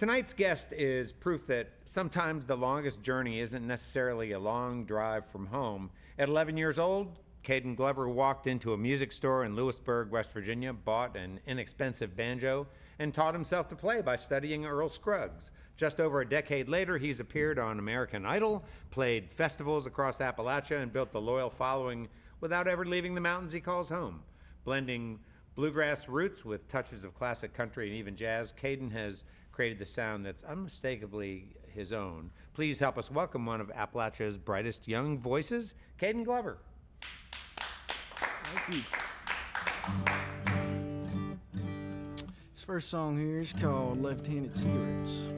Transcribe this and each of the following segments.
Tonight's guest is proof that sometimes the longest journey isn't necessarily a long drive from home. At 11 years old, Caden Glover walked into a music store in Lewisburg, West Virginia, bought an inexpensive banjo, and taught himself to play by studying Earl Scruggs. Just over a decade later, he's appeared on American Idol, played festivals across Appalachia, and built the loyal following without ever leaving the mountains he calls home. Blending bluegrass roots with touches of classic country and even jazz, Caden has created the sound that's unmistakably his own. Please help us welcome one of Appalachia's brightest young voices, Caden Glover. Thank you. This first song here is called Left-Handed Cigarettes.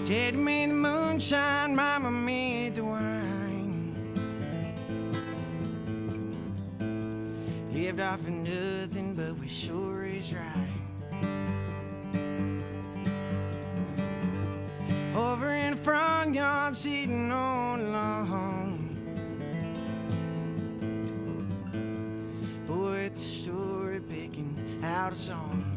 Daddy made the moonshine, Mama made the wine. Lived off of nothing, but we sure is right. Over in the front yard, sitting on the lawn. Boy at the store, picking out a song.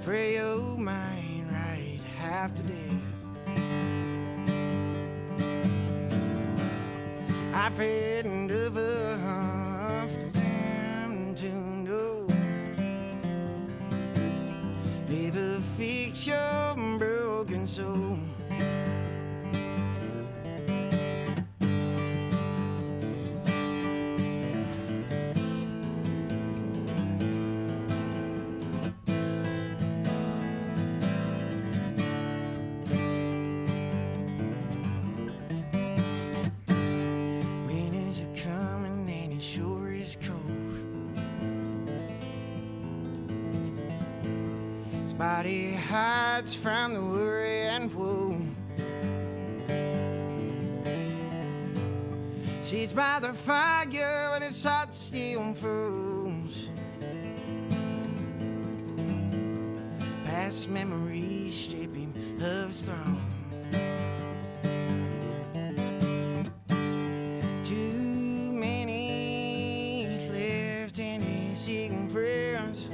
Pray your mind right half to death. I've had enough of them to know. Never fix your broken soul. Body hides from the worry and woe. She's by the fire when it's hot, still froze. Past memories strip him of his throne. Too many left in his cigarettes.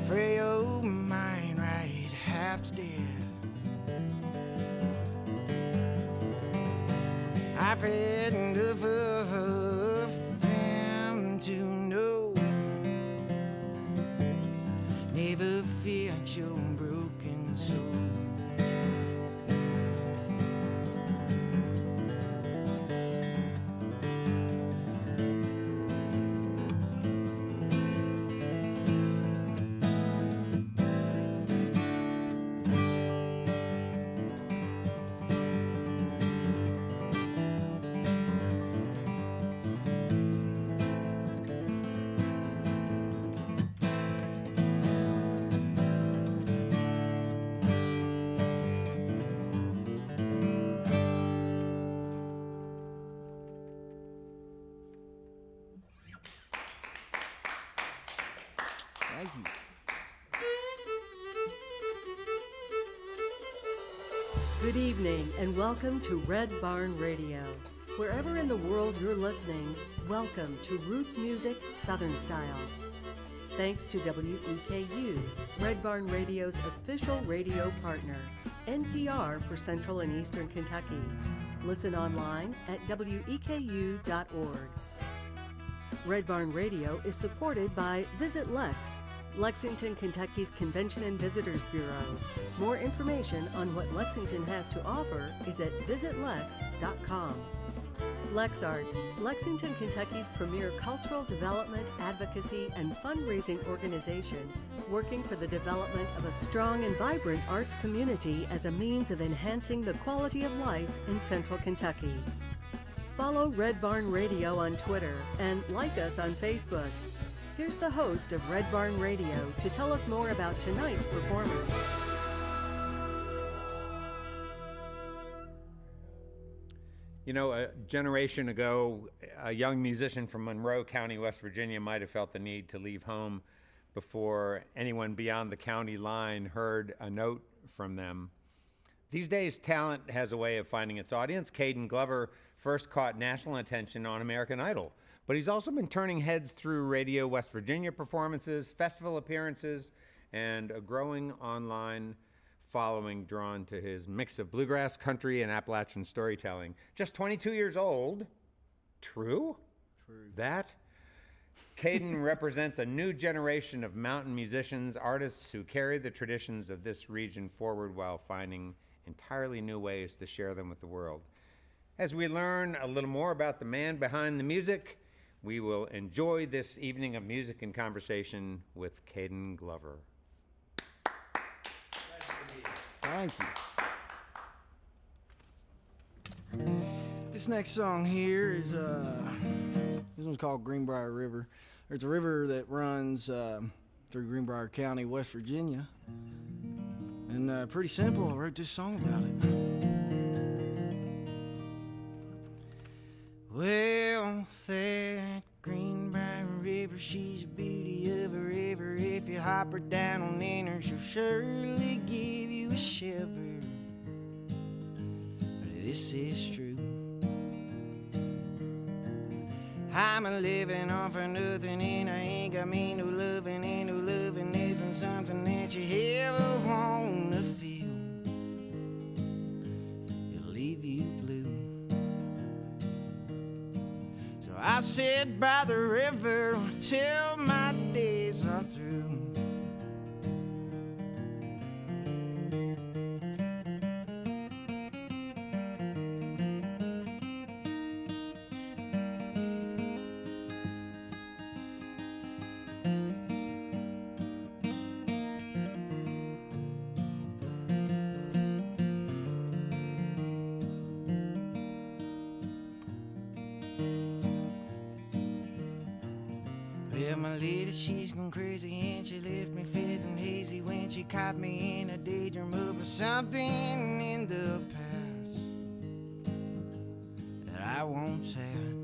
Pray your mind right half to death. I've had enough of them to know. Never fix your broken soul. Thank you. Good evening and welcome to Red Barn Radio. Wherever in the world you're listening, welcome to Roots Music Southern Style. Thanks to WEKU, Red Barn Radio's official radio partner, NPR for Central and Eastern Kentucky. Listen online at weku.org. Red Barn Radio is supported by Visit Lex, Lexington, Kentucky's Convention and Visitors Bureau. More information on what Lexington has to offer is at visitlex.com. LexArts, Lexington, Kentucky's premier cultural development, advocacy, and fundraising organization, working for the development of a strong and vibrant arts community as a means of enhancing the quality of life in Central Kentucky. Follow Red Barn Radio on Twitter and like us on Facebook. Here's the host of Red Barn Radio to tell us more about tonight's performers. You know, a generation ago, a young musician from Monroe County, West Virginia, might have felt the need to leave home before anyone beyond the county line heard a note from them. These days, talent has a way of finding its audience. Caden Glover first caught national attention on American Idol, but he's also been turning heads through Radio West Virginia performances, festival appearances, and a growing online following drawn to his mix of bluegrass, country, and Appalachian storytelling. Just 22 years old. True? True. That? Caden represents a new generation of mountain musicians, artists who carry the traditions of this region forward while finding entirely new ways to share them with the world. As we learn a little more about the man behind the music, we will enjoy this evening of music and conversation with Caden Glover. Thank you. This next song here is this one's called Greenbrier River. There's a river that runs through Greenbrier County, West Virginia, and pretty simple. I wrote this song about it. Well, that Greenbrier River, she's a beauty of a river. If you hop her down on in her, she'll surely give you a shiver. But this is true. I'm a living on for nothing, and I ain't got me no loving, and no loving isn't something that you ever wanna feel. It'll leave you blue. So I sit by the river till my days are through. Well, my lady, she's gone crazy, and she left me feeling hazy when she caught me in a daydream of something in the past that I once had.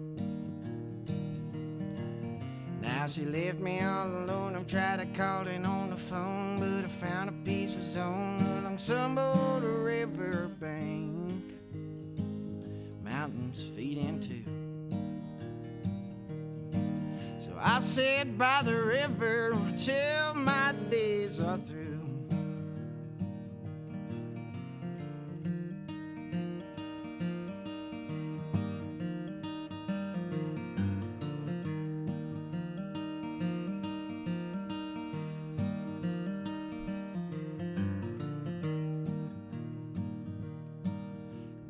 Now she left me all alone. I've tried to call it on the phone, but I found a peaceful zone along some old river bank. Mountains feed into. So I sit by the river till my days are through.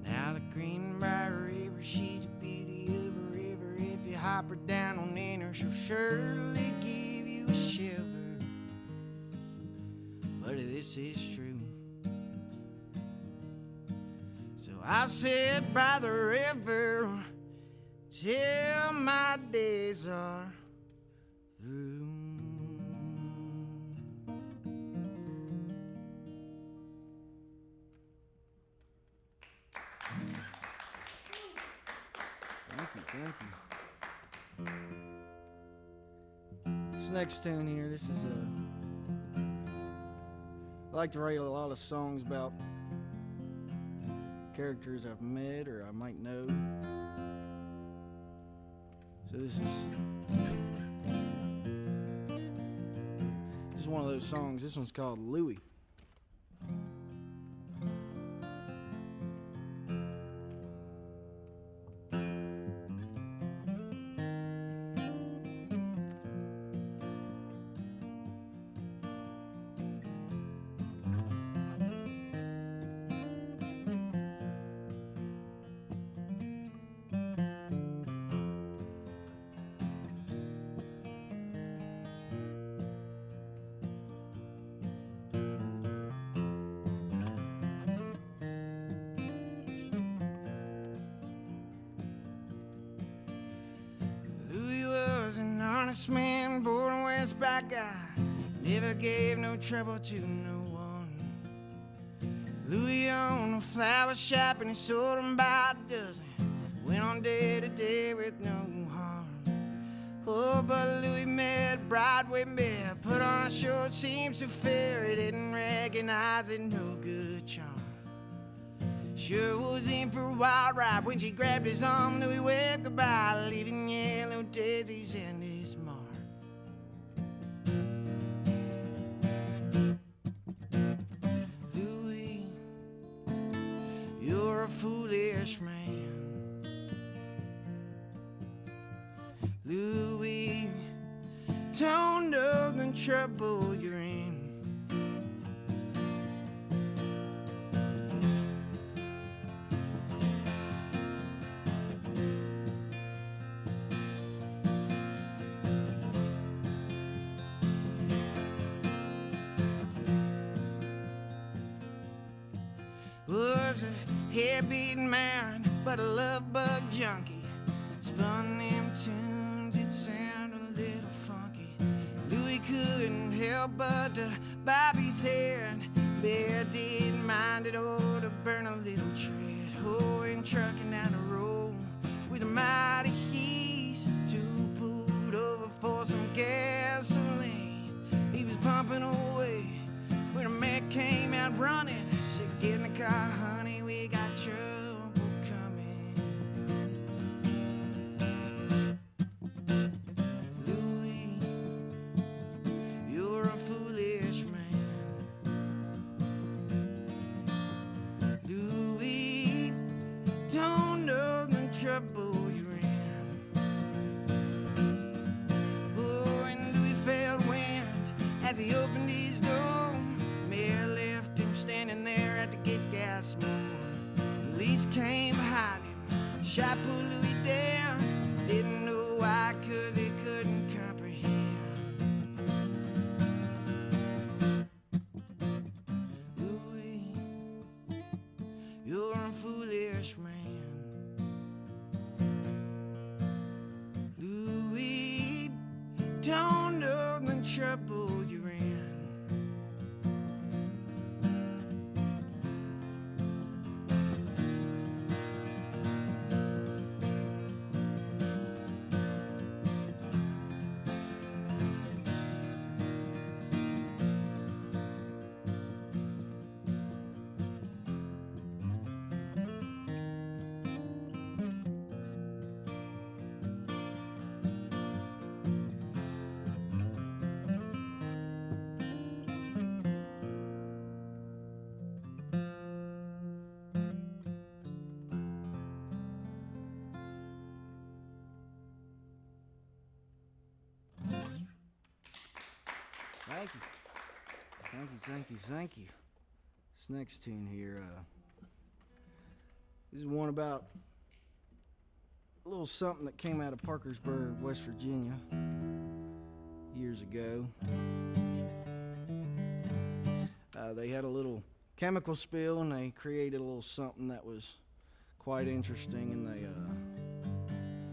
Now the Greenbrier River, she's a beauty of a river. If you hop her down on in her, she'll surely give you a shiver. But this is true. So I sit by the river till my days are through. Thank you. This next tune here, this is I like to write a lot of songs about characters I've met or I might know. So this is one of those songs. This one's called Louie. Honest man, born honest by God, never gave no trouble to no one. Louis owned a flower shop and he sold them by a dozen. Went on day to day with no harm. Oh, but Louis met Broadway Mare, put on a show it seemed so fair, he didn't recognize it, no good charm. Sure was in for a wild ride when she grabbed his arm, Louis waved goodbye, leaving yellow daisies in his mark. Louis, you're a foolish man. Louis, don't know the trouble you're in. Was a hair-beating man, but a love-bug junkie. Spun them tunes, it sounded a little funky. Louis couldn't help but to bob his head. Bear didn't mind it, oh, to burn a little tread. Oh, and trucking down the road with a mighty ease to put over for some gasoline. He was pumping away when a man came out running. Said, get in the car, honey, we got trouble coming. Louis, you're a foolish man. Louis, don't know the trouble you're in. Oh, and Louis felt wind as he opened his door. Mayor left him standing there at the get gas more. Police came behind him, shot poor Louis down. Didn't know why, 'cause he couldn't comprehend. Louis, you're a foolish man. Louis, don't know the trouble you're in. Thank you. Thank you, thank you, thank you. This next tune here, this is one about a little something that came out of Parkersburg, West Virginia, years ago. They had a little chemical spill and they created a little something that was quite interesting, and they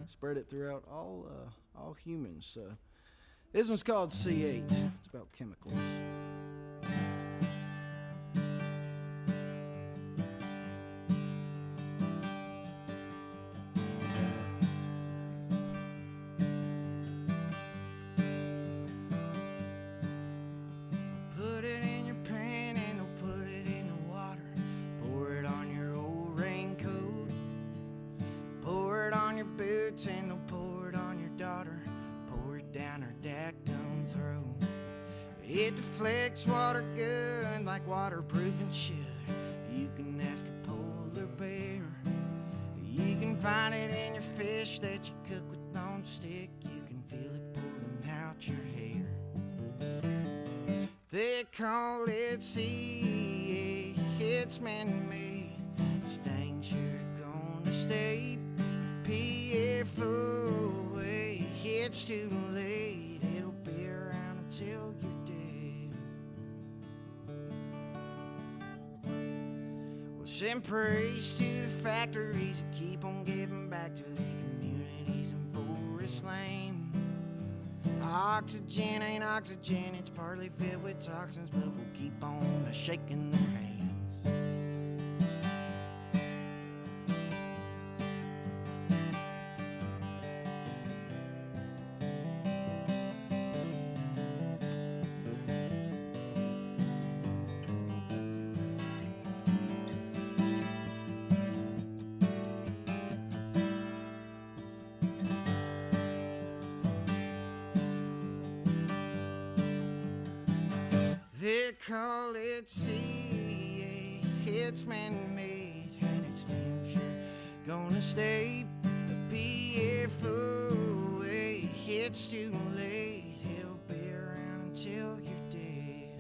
spread it throughout all humans. This one's called C8. It's about chemicals. Put it in your pan and don't put it in the water. Pour it on your old raincoat. Pour it on your boots and don't pour it on your daughter. Pour it down her dactum throat. It deflects water good like waterproofing should. You can ask a polar bear. You can find it in your fish that you cook with non-stick. You can feel it pulling out your hair. They call it sea. It's man-made. Stains you're gonna stay. PFOA. It's too late. It'll be around until you're dead. Well, send praise to the factories that keep on giving back to the communities in Forest Lane. Oxygen ain't oxygen, it's partly filled with toxins, but we'll keep on shaking their hands. They call it C8, it's man-made, and it's damn sure gonna stay the PFOA. It's too late, it'll be around until you're dead.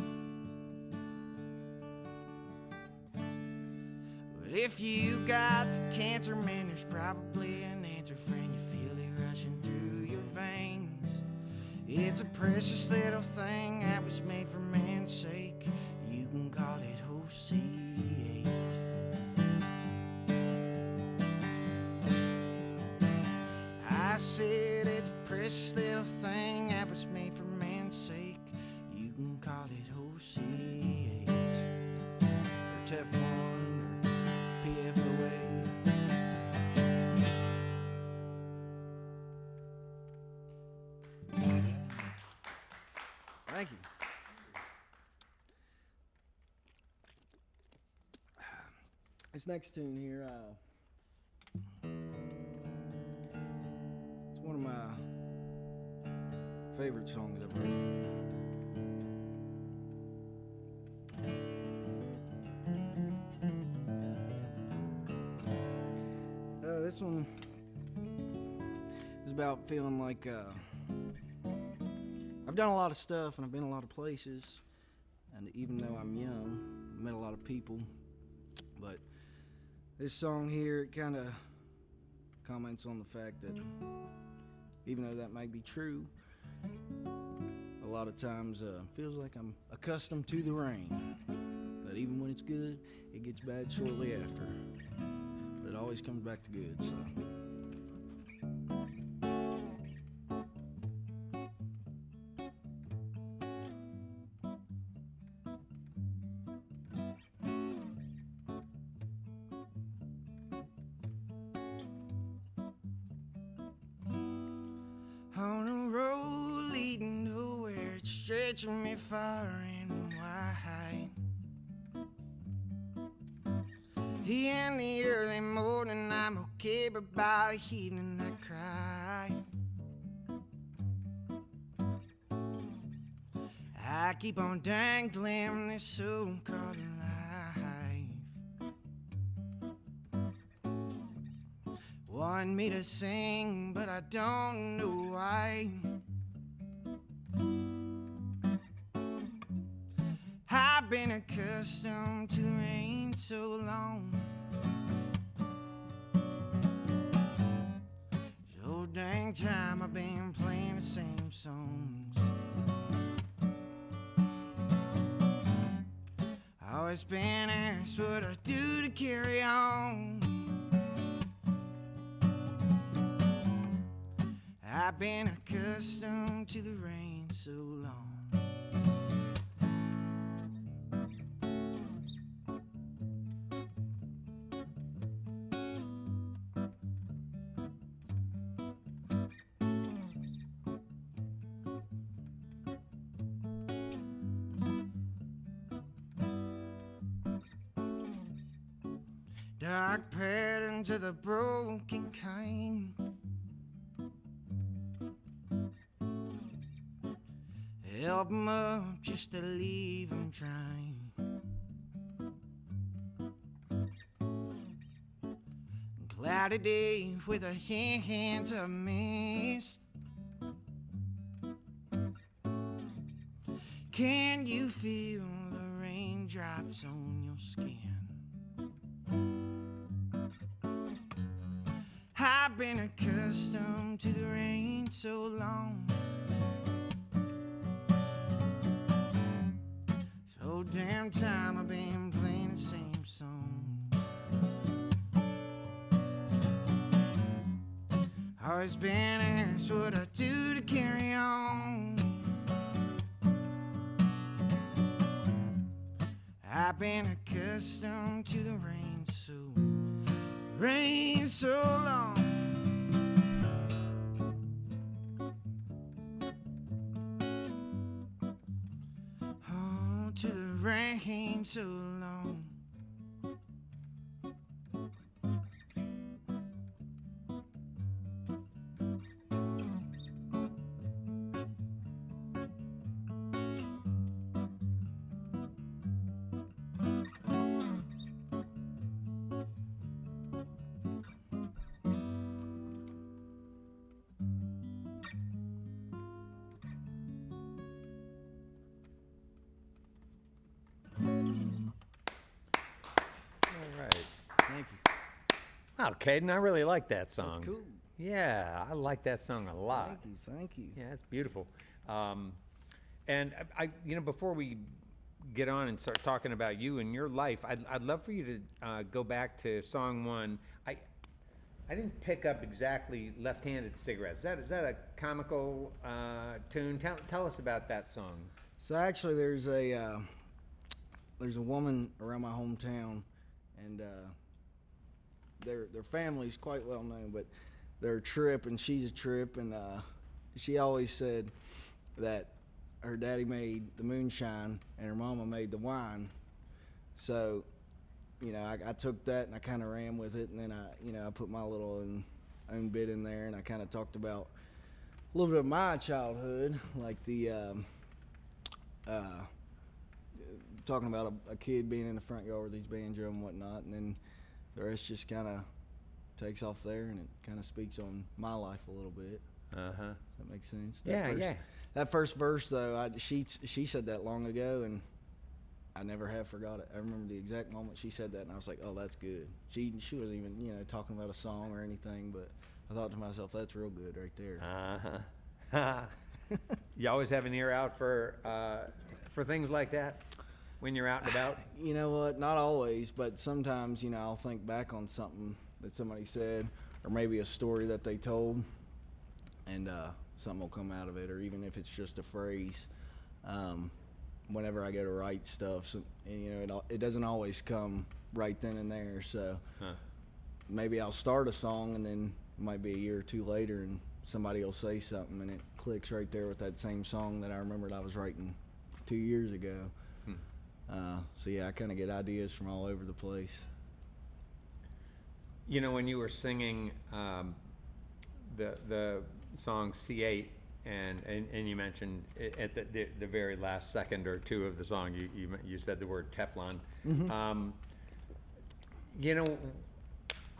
But if you got the cancer, man, there's probably an answer, friend. You feel it rushing through your veins. It's a precious little thing that was made for man's sake. You can call it OC8. I said it's a precious little thing that was made for man's sake. You can call it OC8 or Teflon or PFOA. Thank you. This next tune here, it's one of my favorite songs I've written. This one is about feeling like I've done a lot of stuff and I've been a lot of places, and even though I'm young, I've met a lot of people, but this song here, it kind of comments on the fact that even though that might be true, a lot of times feels like I'm accustomed to the rain, but even when it's good, it gets bad shortly after, but it always comes back to good, so. On a road leading nowhere, it's stretching me far and wide. In the early morning, I'm okay, but by the evening, I cry. I keep on dangling this so-called life. Want me to sing, but I don't know why. I've been accustomed to the rain so long. So dang time I've been playing the same songs. Always been asked what I do to carry on. I've been accustomed to the rain so long. Dark patterns of the broken kind. Help 'em up just to leave 'em trying. Cloudy day with a hint of mist. Can you feel the raindrops on your skin? I've been accustomed to the rain so long. So damn time I've been playing the same songs. always been asked what I do to carry on. I've been accustomed to the rain so long. Oh, to the rain so long. All right. Thank you. Wow, Caden, I really like that song. That's cool. Yeah, I like that song a lot. Thank you. Yeah, it's beautiful. And before we get on and start talking about you and your life, I'd love for you to go back to song one. I didn't pick up exactly Left-Handed Cigarettes. Is that a comical tune? Tell us about that song. So actually, there's a woman around my hometown, and their family's quite well known, but they're a trip, and she's a trip, and she always said that her daddy made the moonshine and her mama made the wine. So, I took that and I kind of ran with it, and then I put my little own bit in there, and I kind of talked about a little bit of my childhood, like the talking about a kid being in the front yard with his banjo and whatnot, and then the rest just kind of takes off there, and it kind of speaks on my life a little bit. Does that make sense? That first verse, though, she said that long ago, and I never have forgot it. I remember the exact moment she said that, and I was like, oh, that's good. She wasn't even, talking about a song or anything, but I thought to myself, that's real good right there. You always have an ear out for things like that when you're out and about? You know what? Not always, but sometimes, I'll think back on something that somebody said, or maybe a story that they told, and something will come out of it, or even if it's just a phrase. Whenever I go to write stuff, and it doesn't always come right then and there. So maybe I'll start a song, and then it might be a year or two later, and somebody will say something, and it clicks right there with that same song that I remembered I was writing 2 years ago. So yeah, I kind of get ideas from all over the place. When you were singing the song C8, and you mentioned at the very last second or two of the song, you said the word Teflon. Mm-hmm.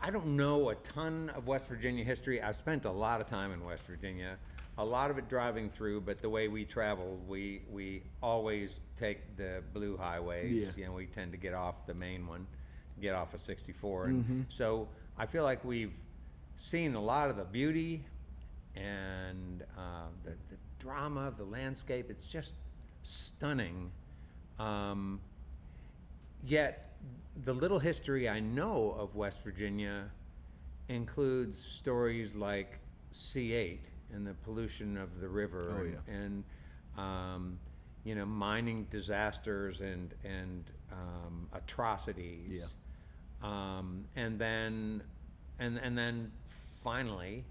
I don't know a ton of West Virginia history. I've spent a lot of time in West Virginia, a lot of it driving through, but the way we travel, we always take the blue highways. Yeah. We tend to get off the main one, get off of 64. And so I feel like we've seen a lot of the beauty and the drama of the landscape. It's just stunning. Yet the little history I know of West Virginia includes stories like C8 and the pollution of the river, and mining disasters and atrocities, and then finally,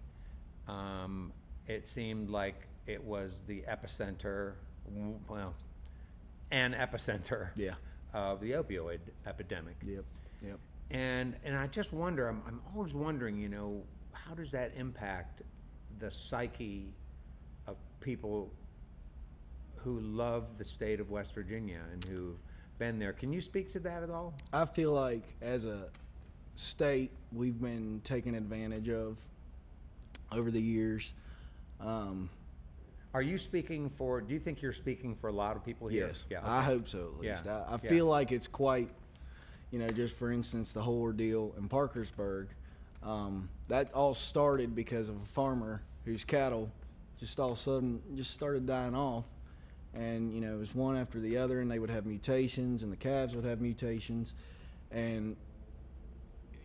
it seemed like it was the epicenter, an epicenter of the opioid epidemic. Yep. And I just wonder, I'm always wondering, how does that impact the psyche of people who love the state of West Virginia and who've been there? Can you speak to that at all? I feel like as a state, we've been taken advantage of over the years. Are you speaking for, do you think you're speaking for a lot of people here? Yes, Yeah, okay. I hope so at least. Yeah. I feel like it's quite, just for instance, the whole ordeal in Parkersburg, that all started because of a farmer whose cattle just all of a sudden just started dying off. And, it was one after the other, and they would have mutations, and the calves would have mutations. And,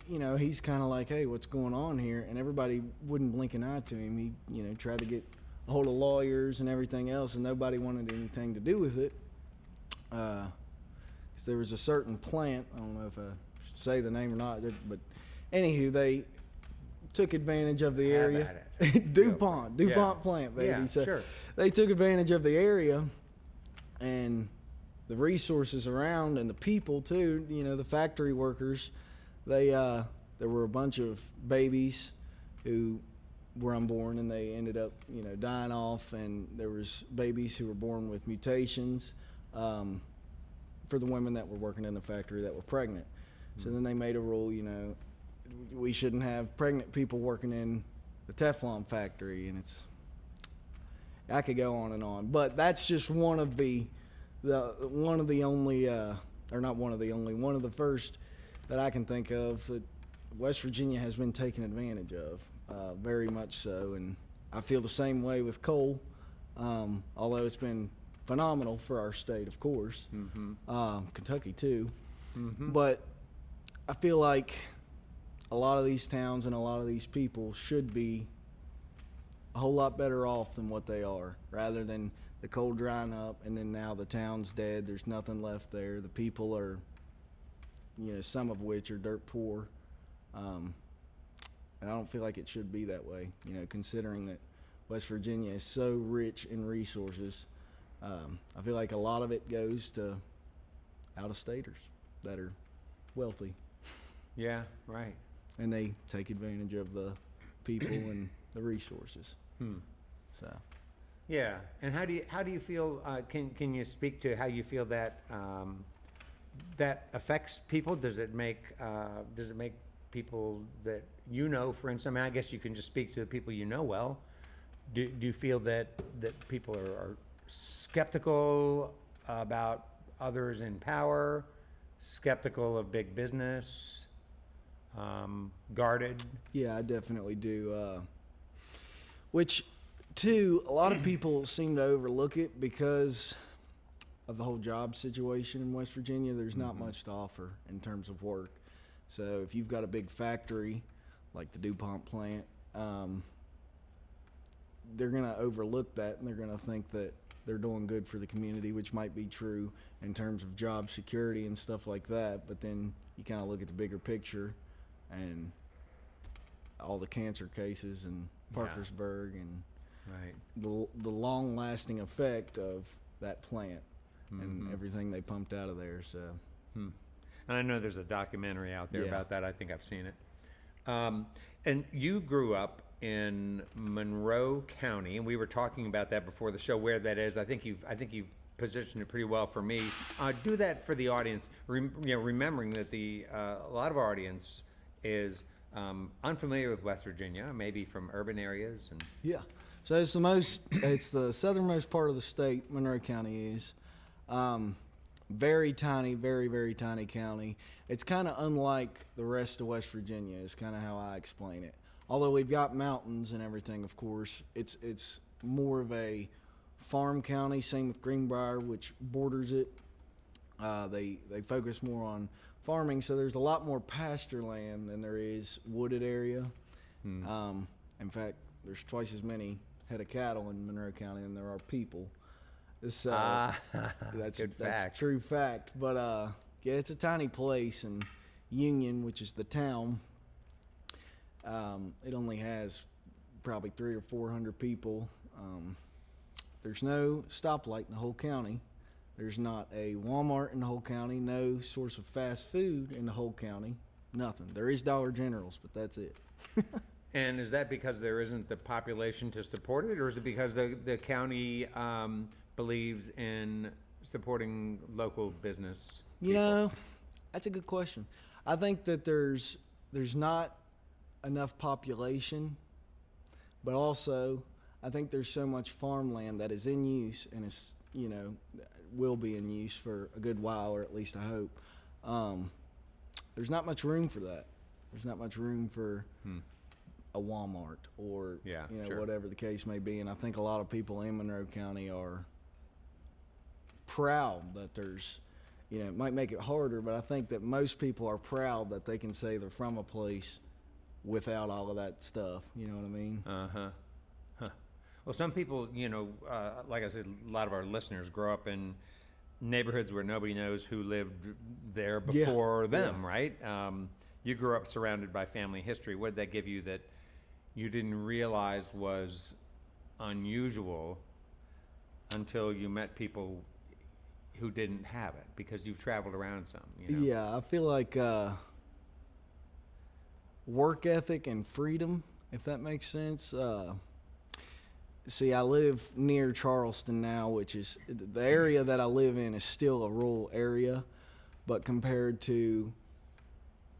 you know, he's kind of like, hey, what's going on here? And everybody wouldn't blink an eye to him. He, you know, tried to get a hold of lawyers and everything else, and nobody wanted anything to do with it. 'Cause there was a certain plant, I don't know if I should say the name or not, but anywho, they took advantage of the area. DuPont plant, baby. Yeah, so sure. they took advantage of the area and the resources around and the people too, you know, the factory workers. They there were a bunch of babies who were unborn and they ended up, you know, dying off, and there was babies who were born with mutations for the women that were working in the factory that were pregnant. So then they made a rule, you know, we shouldn't have pregnant people working in the Teflon factory, and I could go on and on, but that's just one of the first that I can think of that West Virginia has been taken advantage of, very much so. And I feel the same way with coal, although it's been phenomenal for our state, of course, Kentucky too. But I feel like a lot of these towns and a lot of these people should be a whole lot better off than what they are, rather than the coal drying up and then now the town's dead. There's nothing left there. The people are, you know, some of which are dirt poor. And I don't feel like it should be that way, you know, considering that West Virginia is so rich in resources. I feel like a lot of it goes to out-of-staters that are wealthy. Yeah, right. And they take advantage of the people and the resources. So. Yeah, and how do you feel? Can you speak to how you feel that that affects people? Does it make people that you know, for instance? I mean, I guess you can just speak to the people you know well. Do you feel that people are skeptical about others in power, skeptical of big business, guarded? Yeah, I definitely do. Which, too, a lot of people seem to overlook it because of the whole job situation in West Virginia. There's not much to offer in terms of work. So if you've got a big factory like the DuPont plant, they're going to overlook that, and they're going to think that they're doing good for the community, which might be true in terms of job security and stuff like that. But then you kind of look at the bigger picture and all the cancer cases in Parkersburg and the long-lasting effect of that plant and everything they pumped out of there. So, and I know there's a documentary out there about that. I think I've seen it. And you grew up in Monroe County, and we were talking about that before the show, where that is. I think you've positioned it pretty well for me. Do that for the audience, remembering that a lot of our audience is unfamiliar with West Virginia, maybe from urban areas. And so it's the southernmost part of the state. Monroe County is very tiny, very, very tiny county. It's kind of unlike the rest of West Virginia is kind of how I explain it. Although we've got mountains and everything, of course, it's more of a farm county. Same with Greenbrier, which borders it. They focus more on farming, so there's a lot more pasture land than there is wooded area. In fact, there's twice as many head of cattle in Monroe County than there are people. So that's a true fact. But yeah, it's a tiny place, and Union, which is the town, it only has probably 300 or 400 people. There's no stoplight in the whole county. There's not a Walmart in the whole county, no source of fast food in the whole county, nothing. There is Dollar Generals, but that's it. And is that because there isn't the population to support it, or is it because the county believes in supporting local business people? You know, that's a good question. I think that there's not enough population, but also I think there's so much farmland that is in use and is, you know, will be in use for a good while, or at least I hope. There's not much room for that. There's not much room for a Walmart or whatever the case may be. And I think a lot of people in Monroe County are proud that there's you know, it might make it harder, but I think that most people are proud that they can say they're from a place without all of that stuff. You know what I mean? Uh-huh. Huh. Well, some people, you know, like I said, a lot of our listeners grow up in neighborhoods where nobody knows who lived there before them, right? You grew up surrounded by family history. What did that give you that you didn't realize was unusual until you met people who didn't have it, because you've traveled around some, you know? Yeah, I feel like work ethic and freedom, if that makes sense. See, I live near Charleston now, which is the area that I live in is still a rural area, but compared to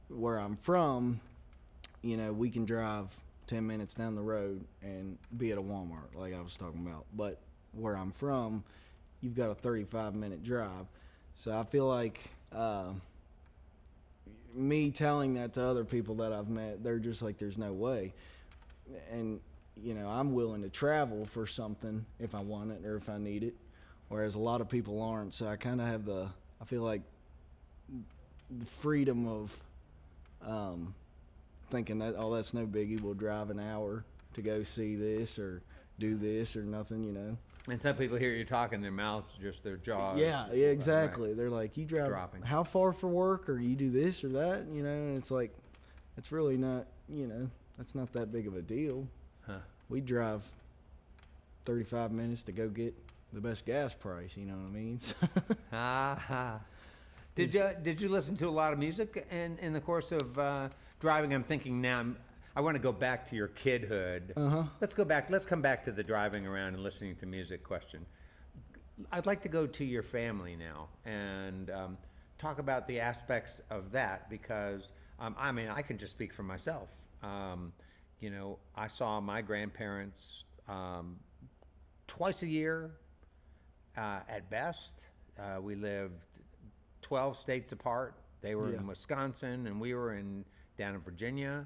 where I'm from, you know, we can drive 10 minutes down the road and be at a Walmart, like I was talking about. But where I'm from, you've got a 35-minute drive. So I feel like me telling that to other people that I've met, they're just like, there's no way. And, you know, I'm willing to travel for something if I want it or if I need it, whereas a lot of people aren't. So I kind of have I feel like the freedom of thinking that, oh, that's no biggie, we'll drive an hour to go see this or do this or nothing, you know. And some people hear you talking, their mouths, just their jaws. Yeah, exactly. Right. They're like, you drive dropping. How far for work, or you do this or that, you know, and it's like, it's really not, you know, that's not that big of a deal. Huh. We drive 35 minutes to go get the best gas price, you know what I mean? Did you listen to a lot of music in the course of driving? I'm thinking now, I want to go back to your kidhood. Uh-huh. Let's come back to the driving around and listening to music question. I'd like to go to your family now and talk about the aspects of that, because I mean, I can just speak for myself. You know, I saw my grandparents twice a year at best. We lived 12 states apart. They were in Wisconsin and we were down in Virginia.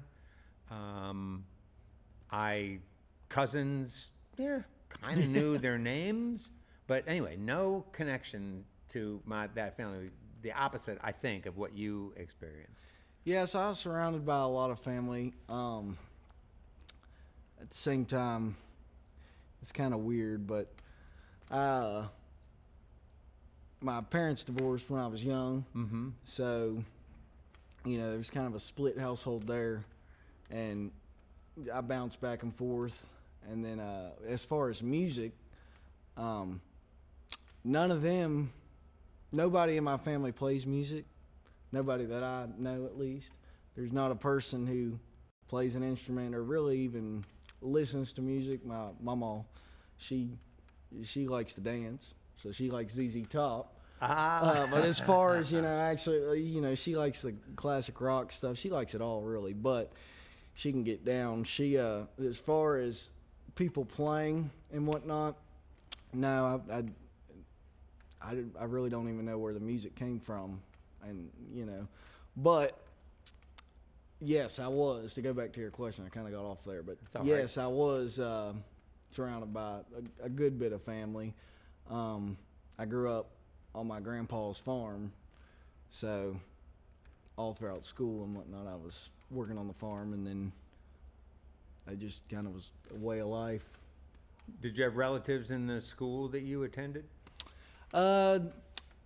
Cousins, kind of knew their names, but anyway, no connection to that family. The opposite, I think, of what you experienced. Yeah, so I was surrounded by a lot of family. At the same time, it's kind of weird, but my parents divorced when I was young. Mm-hmm. So, you know, there was kind of a split household there, and I bounced back and forth. And then as far as music, nobody in my family plays music. Nobody that I know, at least. There's not a person who plays an instrument or really even listens to music. My mama, she likes to dance, so she likes ZZ Top. But as far as, you know, actually, you know, she likes the classic rock stuff. She likes it all, really, but she can get down. She, as far as people playing and whatnot, no, I really don't even know where the music came from, and, you know, but yes, I was, to go back to your question, I kind of got off there, but yes, right. I was surrounded by a good bit of family. I grew up on my grandpa's farm, so all throughout school and whatnot, I was working on the farm, and then I just kind of was a way of life. Did you have relatives in the school that you attended?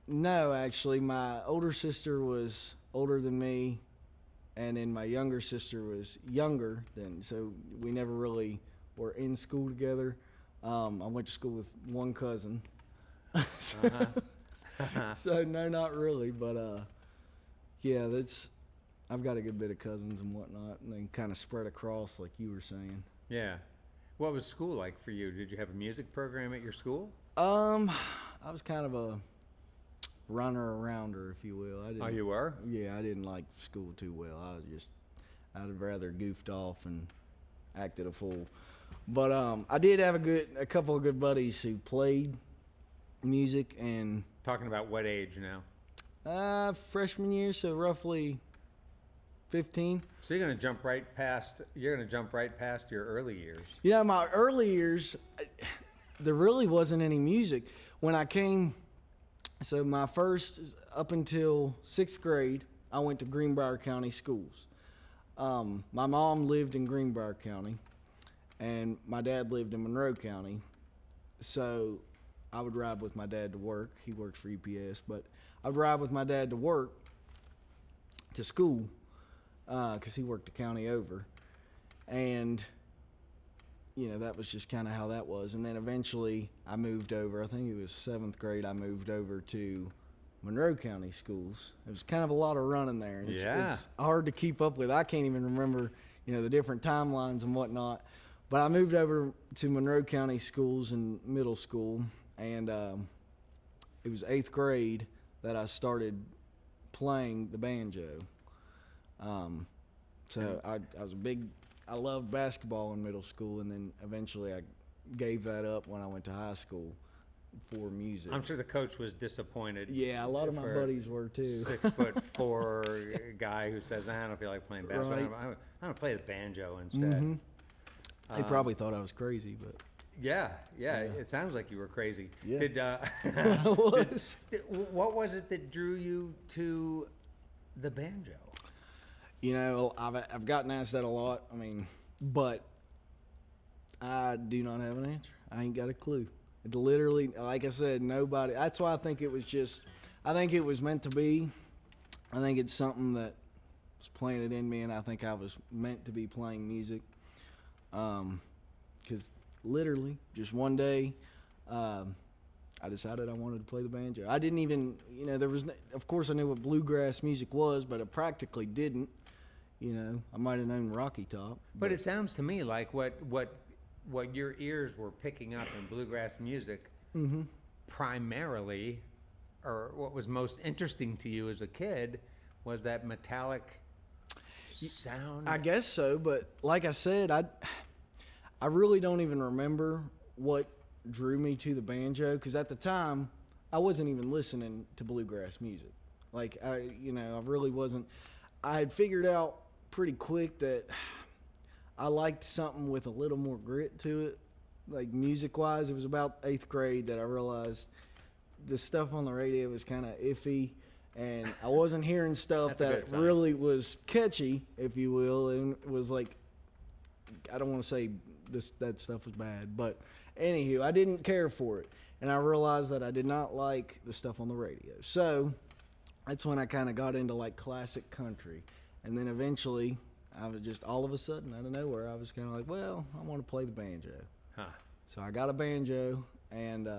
No, actually. My older sister was older than me, and then my younger sister was younger than, so we never really were in school together. I went to school with one cousin. So no, not really, but yeah, I've got a good bit of cousins and whatnot, and they kind of spread across, like you were saying. Yeah. What was school like for you? Did you have a music program at your school? I was kind of a runner-arounder, if you will. Oh, you were? Yeah, I didn't like school too well. I'd rather goofed off and acted a fool. But I did have a couple of good buddies who played music. And talking about what age now? Freshman year, so roughly 15. So you're gonna jump right past your early years. Yeah, my early years, there really wasn't any music. When I came So my first, up until 6th grade, I went to Greenbrier County schools. My mom lived in Greenbrier County, and my dad lived in Monroe County. So I would ride with my dad to work. He works for UPS, but I'd ride with my dad to work, to school, because he worked the county over. And, you know, that was just kind of how that was. And then eventually I moved over. I think it was 7th grade. I moved over to Monroe County schools. It was kind of a lot of running there. And it's hard to keep up with. I can't even remember, you know, the different timelines and whatnot. But I moved over to Monroe County schools in middle school. And it was 8th grade that I started playing the banjo. So I was I loved basketball in middle school, and then eventually I gave that up when I went to high school for music. I'm sure the coach was disappointed. Yeah, a lot of my buddies were too. 6'4" guy who says, I don't feel like playing basketball. Right. I'm going to play the banjo instead. Mm-hmm. They probably thought I was crazy, but Yeah, it sounds like you were crazy. Yeah. Did I was. what was it that drew you to the banjo? You know, I've gotten asked that a lot. I mean, but I do not have an answer. I ain't got a clue. It literally, like I said, nobody. That's why I think it was just. I think it was meant to be. I think it's something that was planted in me, and I think I was meant to be playing music. Because literally, just one day, I decided I wanted to play the banjo. I didn't even, you know, of course I knew what bluegrass music was, but I practically didn't. You know, I might have known Rocky Top. But it sounds to me like what your ears were picking up in bluegrass music primarily, or what was most interesting to you as a kid, was that metallic sound. I guess so, but like I said, I really don't even remember what drew me to the banjo, because at the time I wasn't even listening to bluegrass music. Like I really wasn't. I had figured out pretty quick that I liked something with a little more grit to it, like music wise. It was about 8th grade that I realized the stuff on the radio was kind of iffy, and I wasn't hearing stuff that really was catchy, if you will, and it was like, I don't want to say that stuff was bad, but anywho, I didn't care for it, and I realized that I did not like the stuff on the radio. So that's when I kind of got into like classic country, and then eventually I was just all of a sudden out of nowhere I was kind of like, well, I want to play the banjo. So I got a banjo, and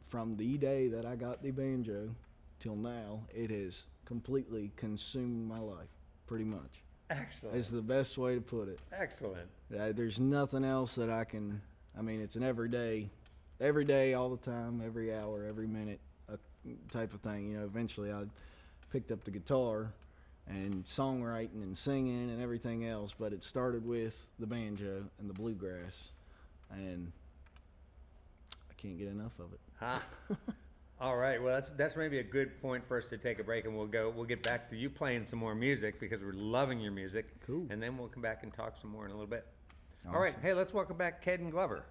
from the day that I got the banjo till now, it has completely consumed my life, pretty much. Excellent. It's the best way to put it. Excellent. There's nothing else that I can. I mean, it's an every day, all the time, every hour, every minute type of thing. You know, eventually I picked up the guitar and songwriting and singing and everything else, but it started with the banjo and the bluegrass, and I can't get enough of it. All right. Well, that's maybe a good point for us to take a break, and we'll get back to you playing some more music, because we're loving your music. Cool. And then we'll come back and talk some more in a little bit. Awesome. All right. Hey, let's welcome back Caden Glover.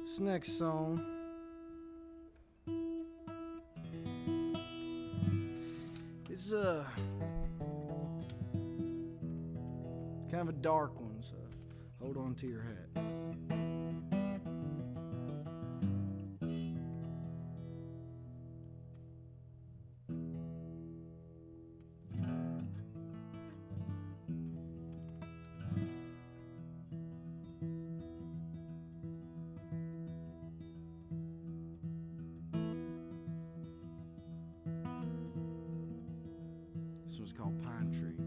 This next song is kind of a dark one, so hold on to your hat. This one's called Pine Tree.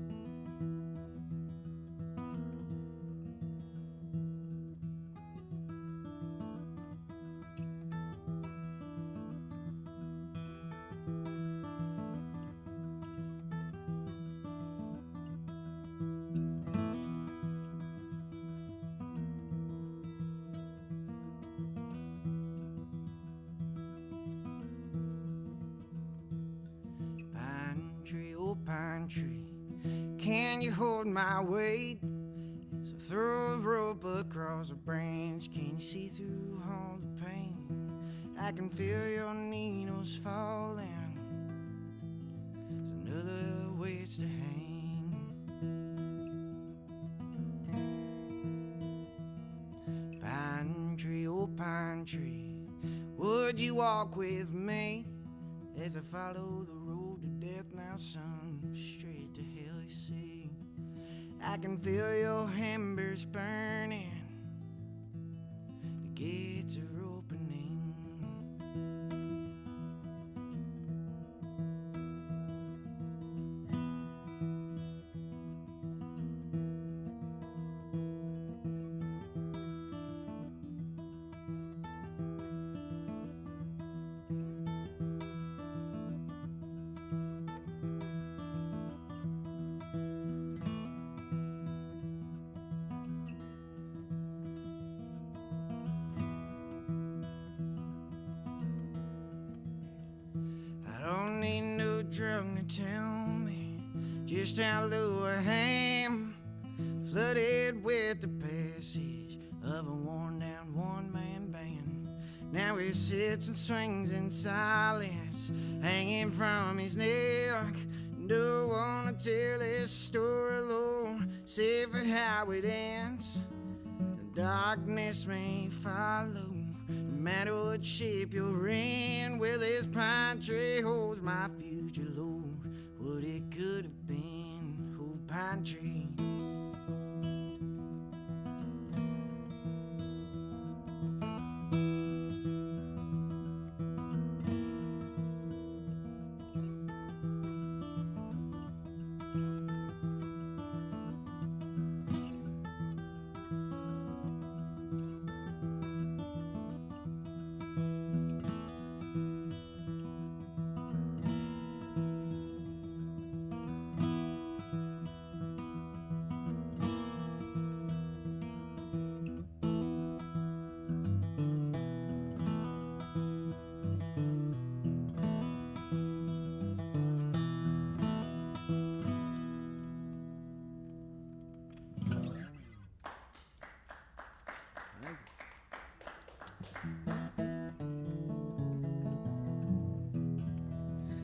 pine tree, can you hold my weight? So throw a rope across a branch, can you see through all the pain? I can feel your needles falling, there's another ways to hang. Pine tree, oh pine tree, would you walk with me as I follow the road to death now, son, straight to hell you see. I can feel your embers burning, the gates are opening. Drug to tell me just how low I am, flooded with the passage of a worn down one-man band. Now he sits and swings in silence, hanging from his neck. Don't wanna tell his story alone, save for how it ends. The darkness may follow, no matter what shape you're in. Well, this pine tree holds my future, Lord, what it could have been. Oh, pine tree.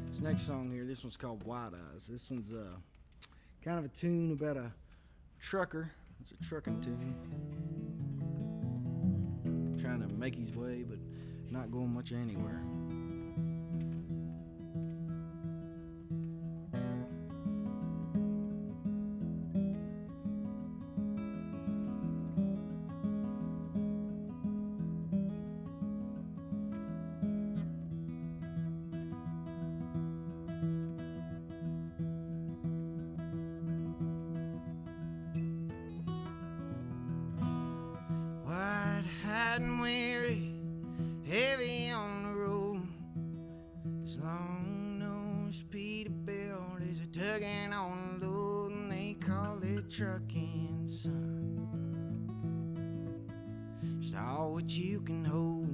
This next song here, this one's called White Eyes. This one's kind of a tune about a trucker. It's a trucking tune. Trying to make his way, but not going much anywhere. And weary, heavy on the road. This long-nosed Peterbilt is a tugging on the load, and they call it trucking, son. Just all what you can hold.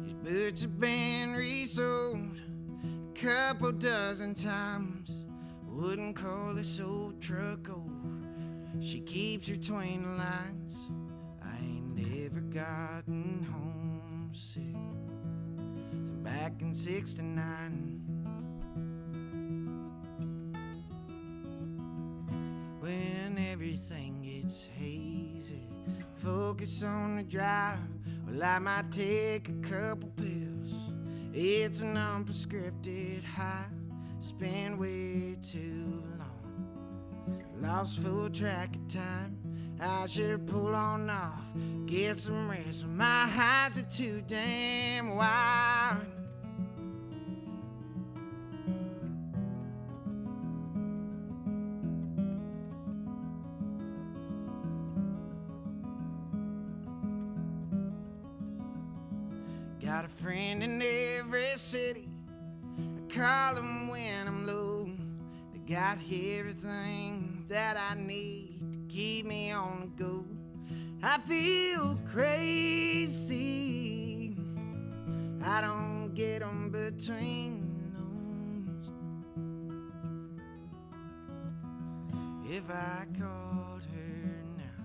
His boots have been resold a couple dozen times. Wouldn't call this old truck old. She keeps her between the lines. I ain't never gotten homesick since back in '69. When everything gets hazy, focus on the drive. Well, I might take a couple pills. It's an unprescripted high. Spend way too long. Lost full track of time. I should pull on off, get some rest, but my eyes are too damn wide. Got a friend in every city, I call them when I'm low. They got everything that I need to keep me on the go. I feel crazy, I don't get 'em between those. If I called her now,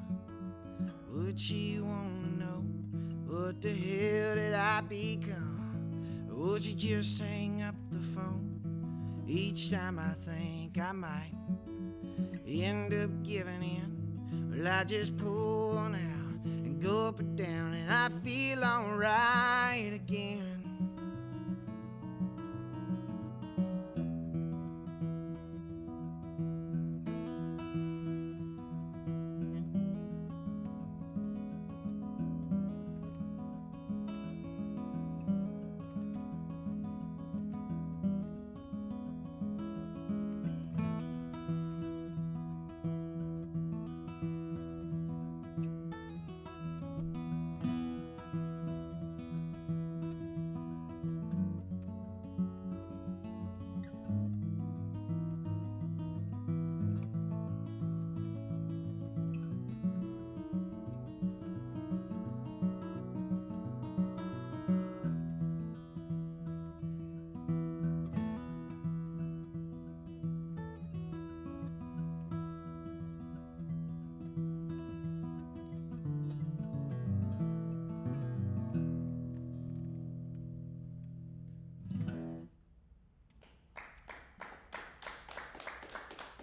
would she wanna know what the hell did I become? Or would she just hang up the phone each time I think I might end up giving in? Well, I just pull out and go up and down, and I feel alright again.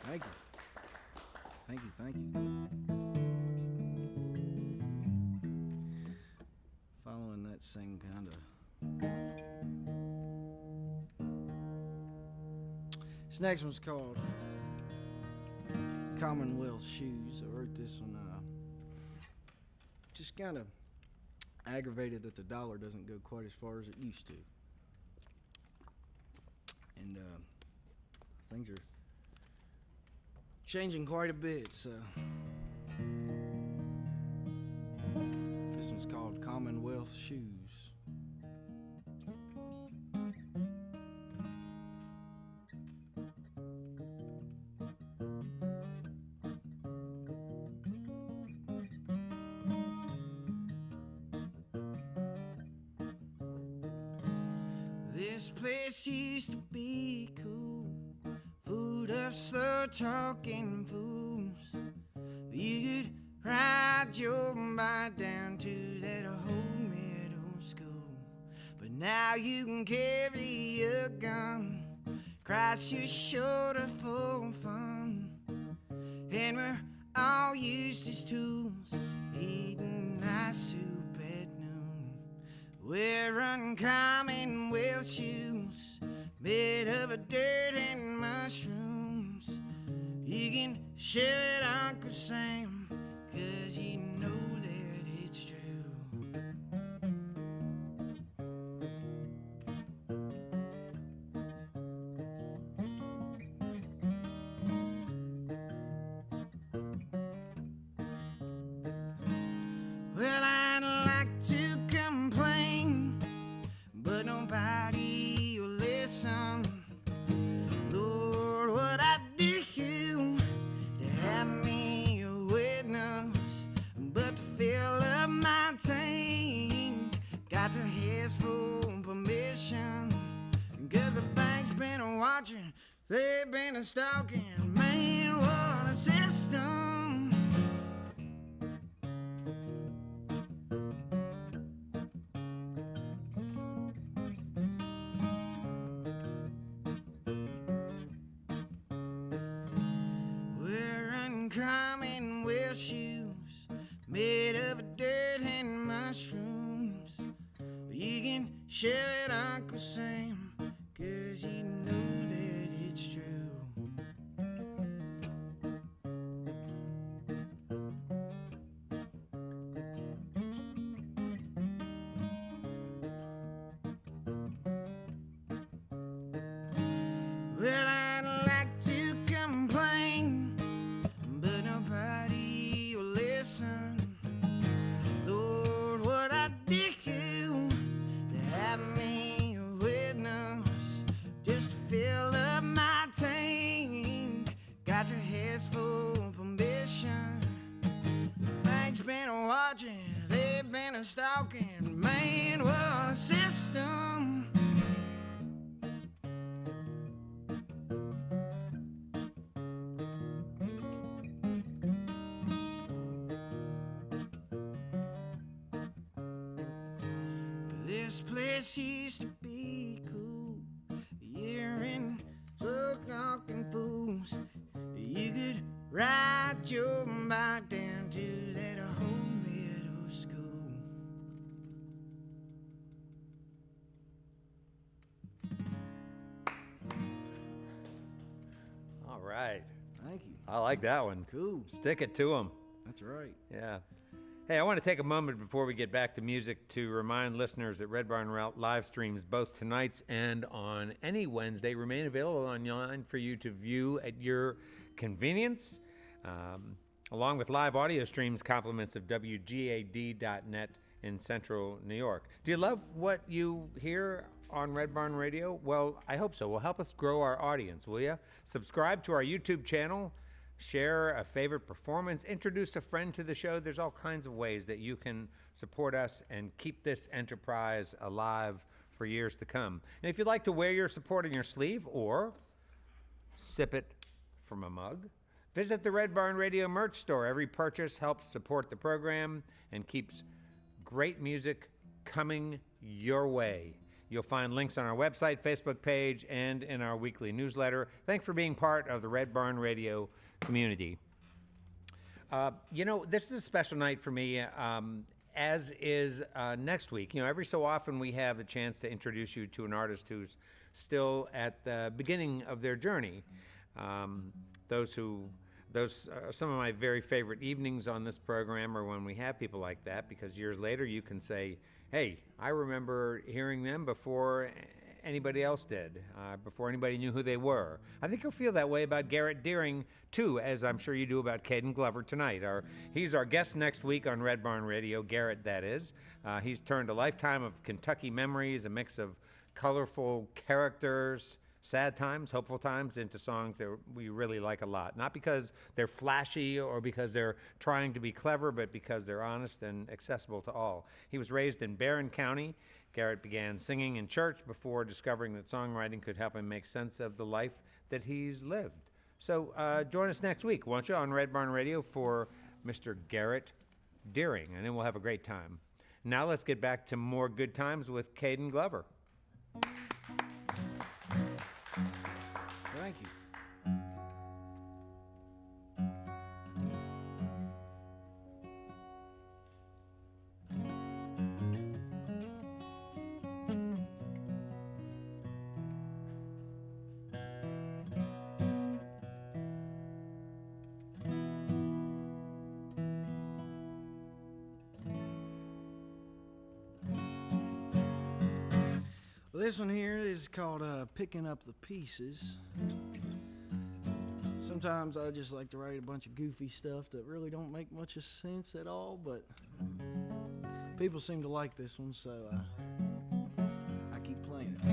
Thank you. Thank you, thank you. Following that same kind of. This next one's called Commonwealth Shoes. I wrote this one, just kind of aggravated that the dollar doesn't go quite as far as it used to. And things are changing quite a bit, so this one's called Commonwealth Shoes. This place used to be cool, food of slow talking fools. You could ride your bike down to that old middle school, but now you can carry a gun across your shoulder for fun, and we're all used as tools, eating nice soup at noon. We're Commonwealth shoes made of dirt and mushrooms. You can share it, Uncle Sam, 'cause you know that it's true. Well, I'd like to complain, but nobody will listen. Lord, what I do to have me a witness, but to fill up my tank, got to ask for permission, 'cause the bank's been watching, they've been stalking. Man, what a system. Commonwealth shoes made of dirt and mushrooms. You can share it, Uncle Sam, 'cause you know that it's true. Well, I'd like to complain, but nobody will listen. Lord, what I do to have me a witness, just to fill up my tank. this place used to be cool. You're in drug knocking fools. You could ride your bike down to that old middle school. All right. Thank you. I like that one. Cool. Stick it to them. That's right. Yeah. Hey, I want to take a moment before we get back to music to remind listeners that Red Barn live streams, both tonight's and on any Wednesday, remain available online for you to view at your convenience, along with live audio streams, compliments of WGAD.net in Central New York. Do you love what you hear on Red Barn Radio? Well, I hope so. Well, help us grow our audience, will you? Subscribe to our YouTube channel. Share a favorite performance, introduce a friend to the show. There's all kinds of ways that you can support us and keep this enterprise alive for years to come. And if you'd like to wear your support on your sleeve or sip it from a mug, visit the Red Barn Radio merch store. Every purchase helps support the program and keeps great music coming your way. You'll find links on our website, Facebook page, and in our weekly newsletter. Thanks for being part of the Red Barn Radio community. This is a special night for me, as is next week. Every so often we have the chance to introduce you to an artist who's still at the beginning of their journey. Those are some of my very favorite evenings on this program are when we have people like that, because years later you can say, hey, I remember hearing them before anybody else did, before anybody knew who they were. I think you'll feel that way about Garrett Deering, too, as I'm sure you do about Caden Glover tonight. He's our guest next week on Red Barn Radio, Garrett, that is. He's turned a lifetime of Kentucky memories, a mix of colorful characters, sad times, hopeful times, into songs that we really like a lot. Not because they're flashy or because they're trying to be clever, but because they're honest and accessible to all. He was raised in Barron County. Garrett began singing in church before discovering that songwriting could help him make sense of the life that he's lived. So join us next week, won't you, on Red Barn Radio for Mr. Garrett Deering, and then we'll have a great time. Now let's get back to more good times with Caden Glover. Thank you. Well, this one here is called Picking Up the Pieces. Sometimes I just like to write a bunch of goofy stuff that really don't make much of sense at all, but people seem to like this one, so I keep playing it.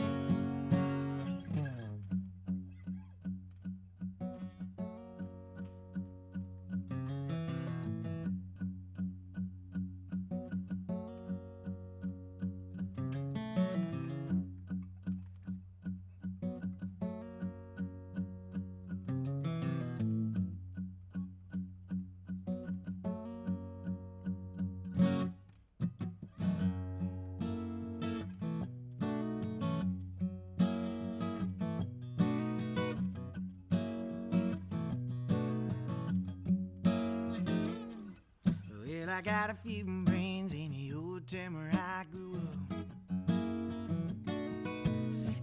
I got a few brains in the old town where I grew up.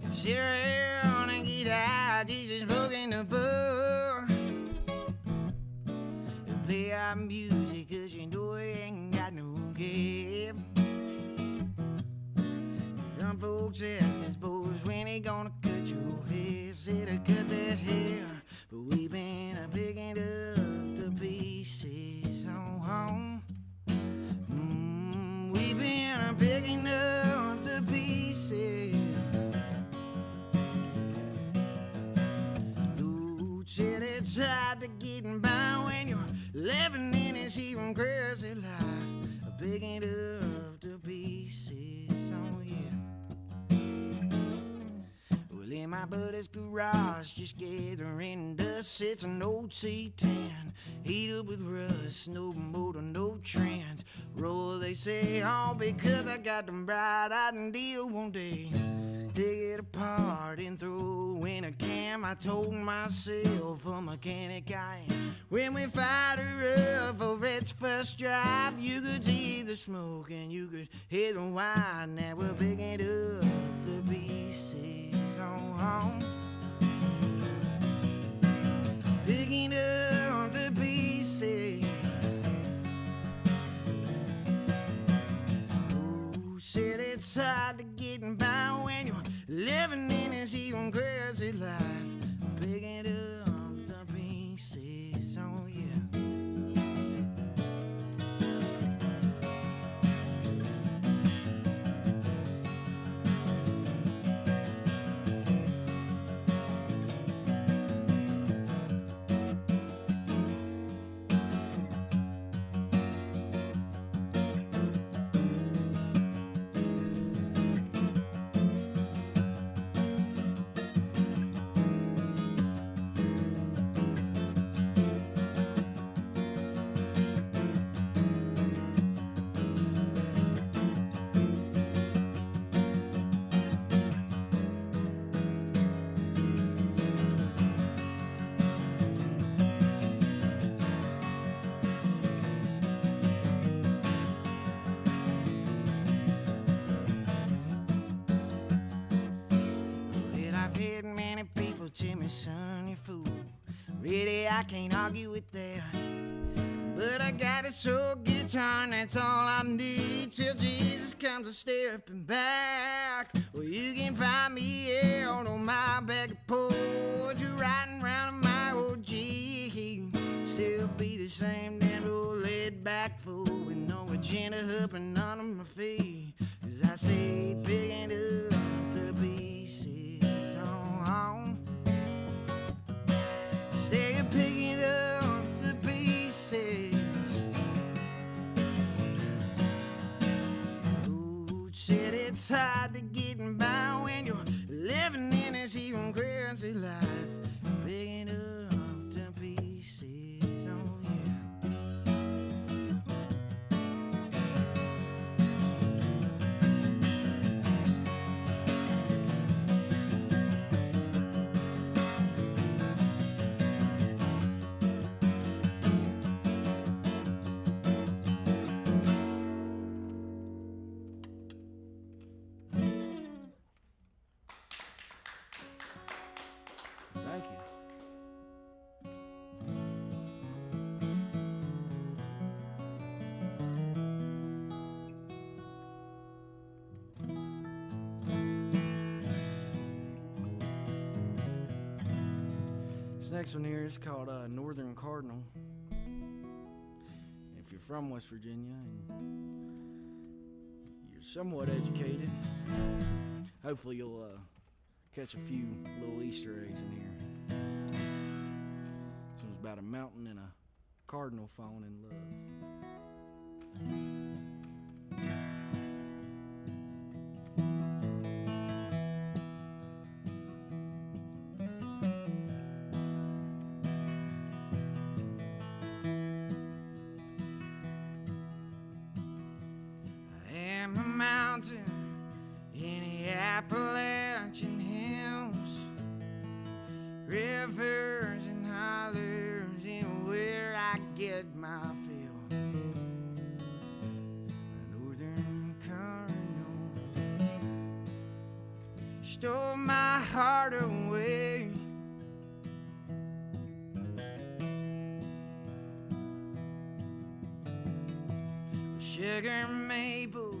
And sit around and get high, Jesus smoking the book. And play our music, cause you know we ain't got no cab. Young folks ask us boys when they gonna cut your hair. Said I cut that hair, but we been picking up the pieces on home. We've been picking up the pieces. Lord said it's hard to get by when you're living in this even crazy life. Picking up the pieces, oh yeah. Well, in my buddy's garage, just gathering dust. It's an old C10, heated with rust, no motor, no trends. Roll, they say, all because I got them bright idea one day. Take it apart and throw in a cam. I told myself a mechanic I am. When we fired her up for its first drive, you could see the smoke and you could hear the whine. Now we're picking up the pieces on. Picking up the pieces. Ooh, said it's hard to get by when you're living in this even crazy life. Picking up the pieces, oh yeah. Tell me, son, you fool. Really, I can't argue with that. But I got a soul guitar, and that's all I need till Jesus comes a stepping back. Well, you can find me out on my back porch, riding around in my old Jeep. Still be the same damn old laid-back fool with no agenda hopping under my feet. As I stay picking up the pieces on. Stay picking up the pieces. Ooh, said it's hard to get by when you're living in this even crazy life. Picking up the pieces, oh yeah. Thank you. This next one here is called Northern Cardinal. If you're from West Virginia and you're somewhat educated, hopefully you'll catch a few little Easter eggs in here. This one's about a mountain and a cardinal falling in love. I am a mountain in the Appalachian hills, rivers and hollers, and where I get my fill. A northern cardinal stole my heart away. Sugar maple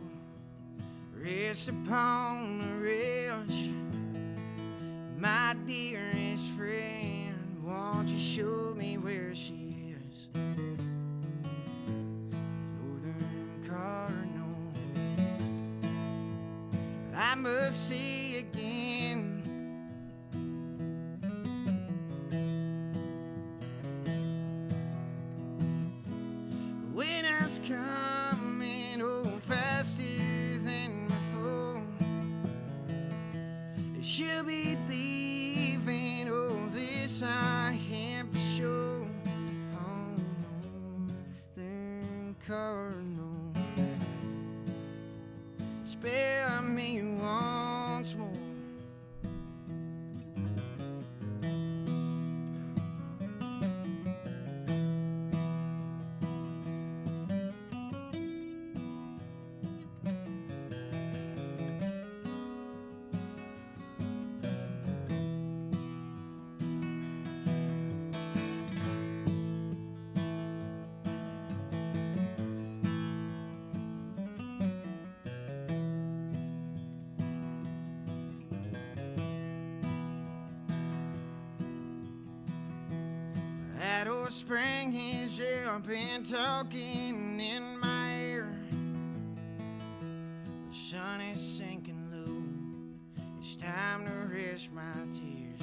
rest upon the ridge. My dearest friend, won't you show me where she is? Northern Cardinal, I must see again. Winter's coming, oh, faster than before. She'll be there That old spring is jumping, talking in my ear. The sun is sinking low. It's time to rest my tears.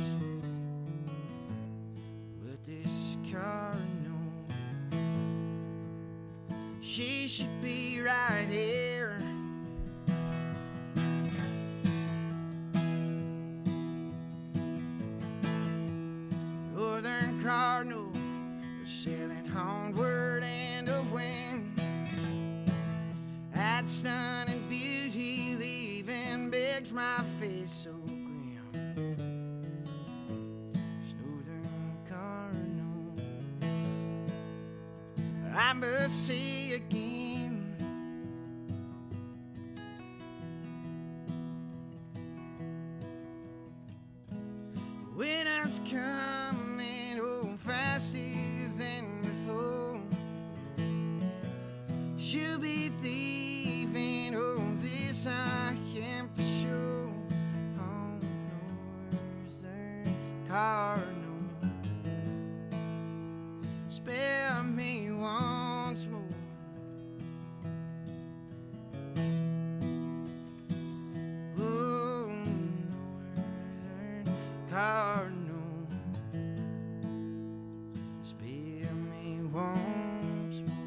But this car knows she should be right here. Northern Cardinal sailing homeward in the wind. That stunning beauty leaving begs my face so grim. It's Northern Cardinal I must see again. Winter's coming home faster than before. She'll be leaving home, this I can for sure. On Northern Cardinal, spare me once more. Oh, Northern Cardinal, spare me once more.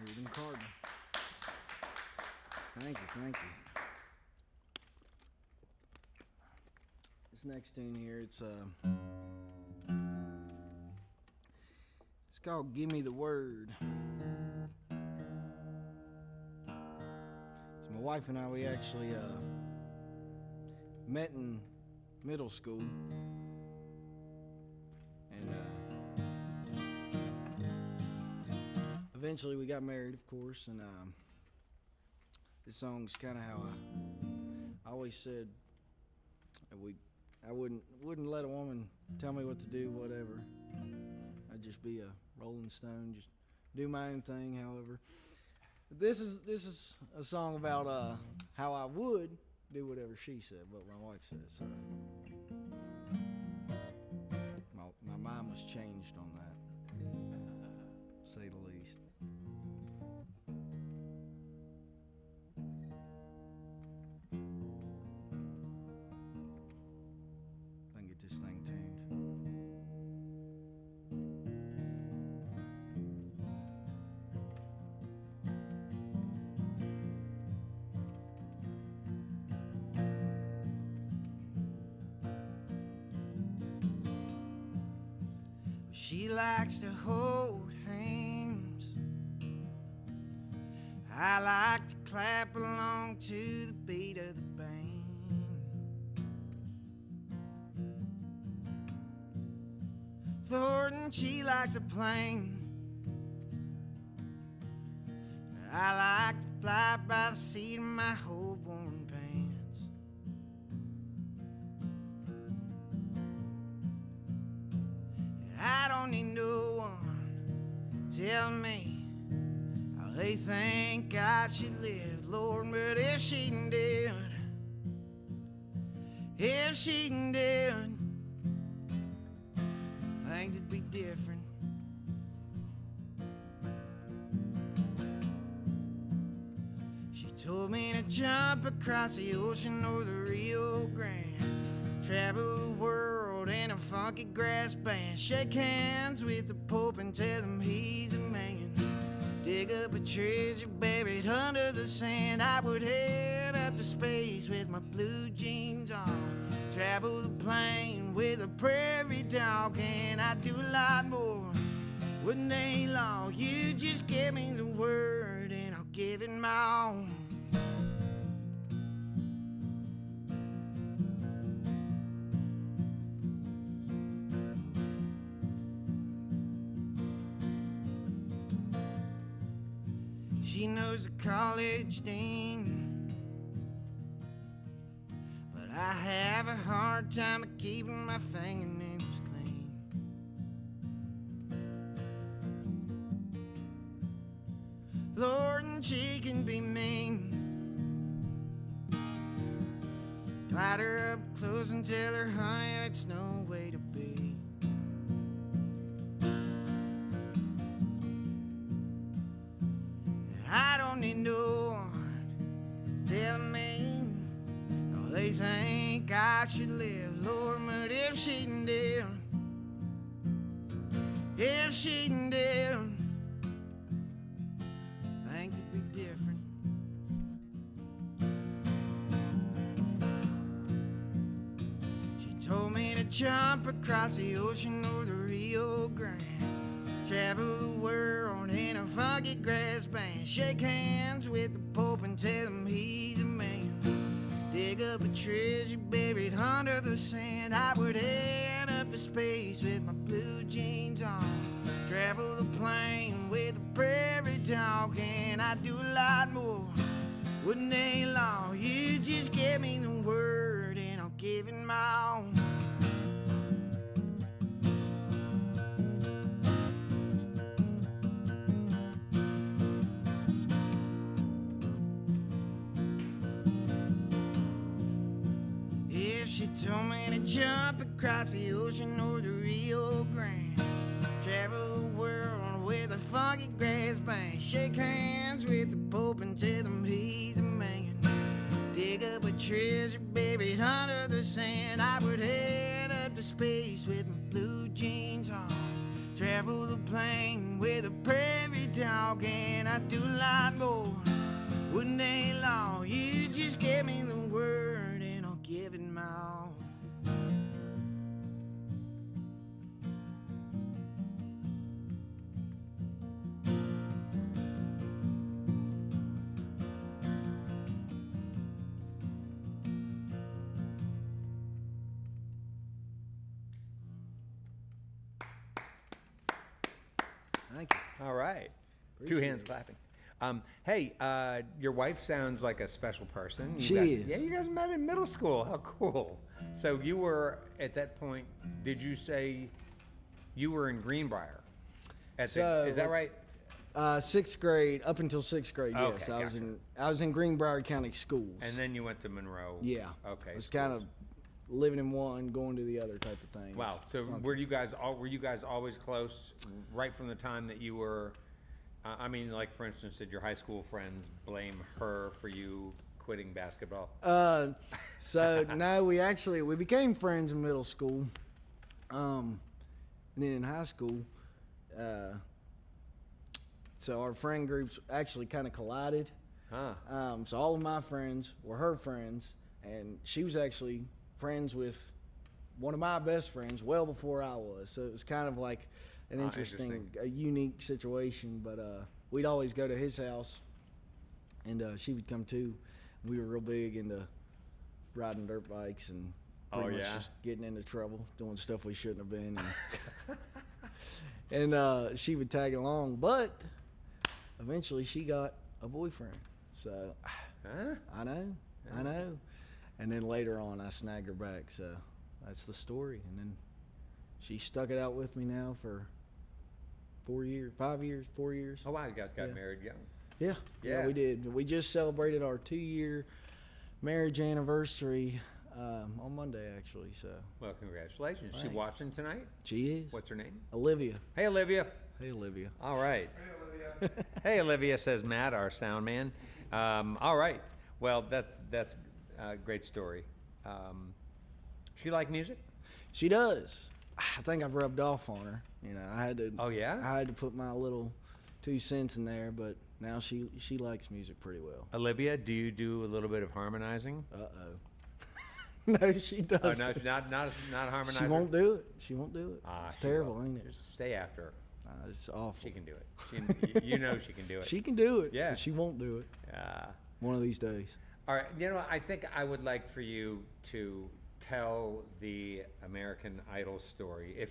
Caden Cardinal. Thank you, thank you. This next tune here, it's called "Give Me the Word." So my wife and I, we actually met in middle school, and eventually we got married, of course, and this song's kind of how I always said that I wouldn't let a woman tell me what to do, whatever. I'd just be a rolling stone, just do my own thing, however. This is a song about how I would do whatever she said, what my wife said, so my mind was changed on that, to say the least. If I can get this thing tuned. She likes to hold hands. I like to clap along to the beat of the band. Lord, and she likes a plane. I like to fly by the seat of my whole worn pants. I don't need no one to tell me how they think I should live, Lord. But if she did, things would be different. She told me to jump across the ocean or the Rio Grande, travel the world in a funky grass band, shake hands with the Pope and tell him he's a man, dig up a treasure buried under the sand. I would head up to space with my blue jeans on, travel the plain with a prairie dog, and I'd do a lot more. Wouldn't ain't long, you just give me the word and I'll give it my all. She knows the college dean, but I have a hard time of keeping my fingernails clean. Lord, and she can be mean. Glide her up close and tell her, honey, it's no way to be. I don't need no one telling me, no, they think I should live, Lord, but if she did, things would be different. She told me to jump across the ocean or the Rio Grande, travel the world in a funky grass band, shake hands with the Pope and tell him he's a man, dig up a treasure buried under the sand. I would head up to space with my blue jeans on, travel the plain with a prairie dog, and I'd do a lot more. Wouldn't take long, you just give me the word and I'll give it my all. She told me to jump across the ocean or the Rio Grande, travel the world with a funky grass band, shake hands with the Pope and tell him he's a man, dig up a treasure buried under the sand. I would head up to space with my blue jeans on, travel the plain with a prairie dog, and I'd do a lot more. Wouldn't take long, you just give me the word and I'll give it my all. Thank you. All right. Appreciate Two hands it. clapping. Hey, your wife sounds like a special person. She is. Yeah, you guys met in middle school. How cool. So you were, at that point, did you say you were in Greenbrier? Is that right? Sixth grade, up until sixth grade, Okay, yes. gotcha. I was in Greenbrier County schools. And then you went to Monroe. Yeah. Okay. I was kind of living in one, going to the other type of thing. Wow. So were you guys always close right from the time that you were? I mean, like for instance, did your high school friends blame her for you quitting basketball? So no, we became friends in middle school, and then in high school, so our friend groups actually kind of collided. Huh. So all of my friends were her friends, and she was actually friends with one of my best friends well before I was. So it was kind of like an interesting, a unique situation. But we'd always go to his house, and she would come too. We were real big into riding dirt bikes and pretty much just getting into trouble, doing stuff we shouldn't have been. And she would tag along, but eventually she got a boyfriend. So I know. And then later on, I snagged her back. So that's the story. And then she stuck it out with me now for 4 years. Oh wow, you guys got married young. Yeah, we did. We just celebrated our 2-year marriage anniversary on Monday, actually. So Well, congratulations. Is she Thanks. watching tonight? she is. What's her name? Olivia. Hey, Olivia. Hey, Olivia. All right. Hey, Olivia, says Matt, our sound man. All right. Well, that's a great story. She like music? She does. I think I've rubbed off on her. You know, I had to. Oh, yeah? I had to put my little 2 cents in there, but now she likes music pretty well. Olivia, do you do a little bit of harmonizing? No, she Oh, doesn't. no, she's not a harmonizer? She won't do it. She won't do it. Ah, It's she terrible, will. ain't it? Just stay after her. It's awful. She can do it. You know she can do it. She can do it. Yeah. But she won't do it. Uh, One of these days. all right. You know, I think I would like for you to tell the American Idol story,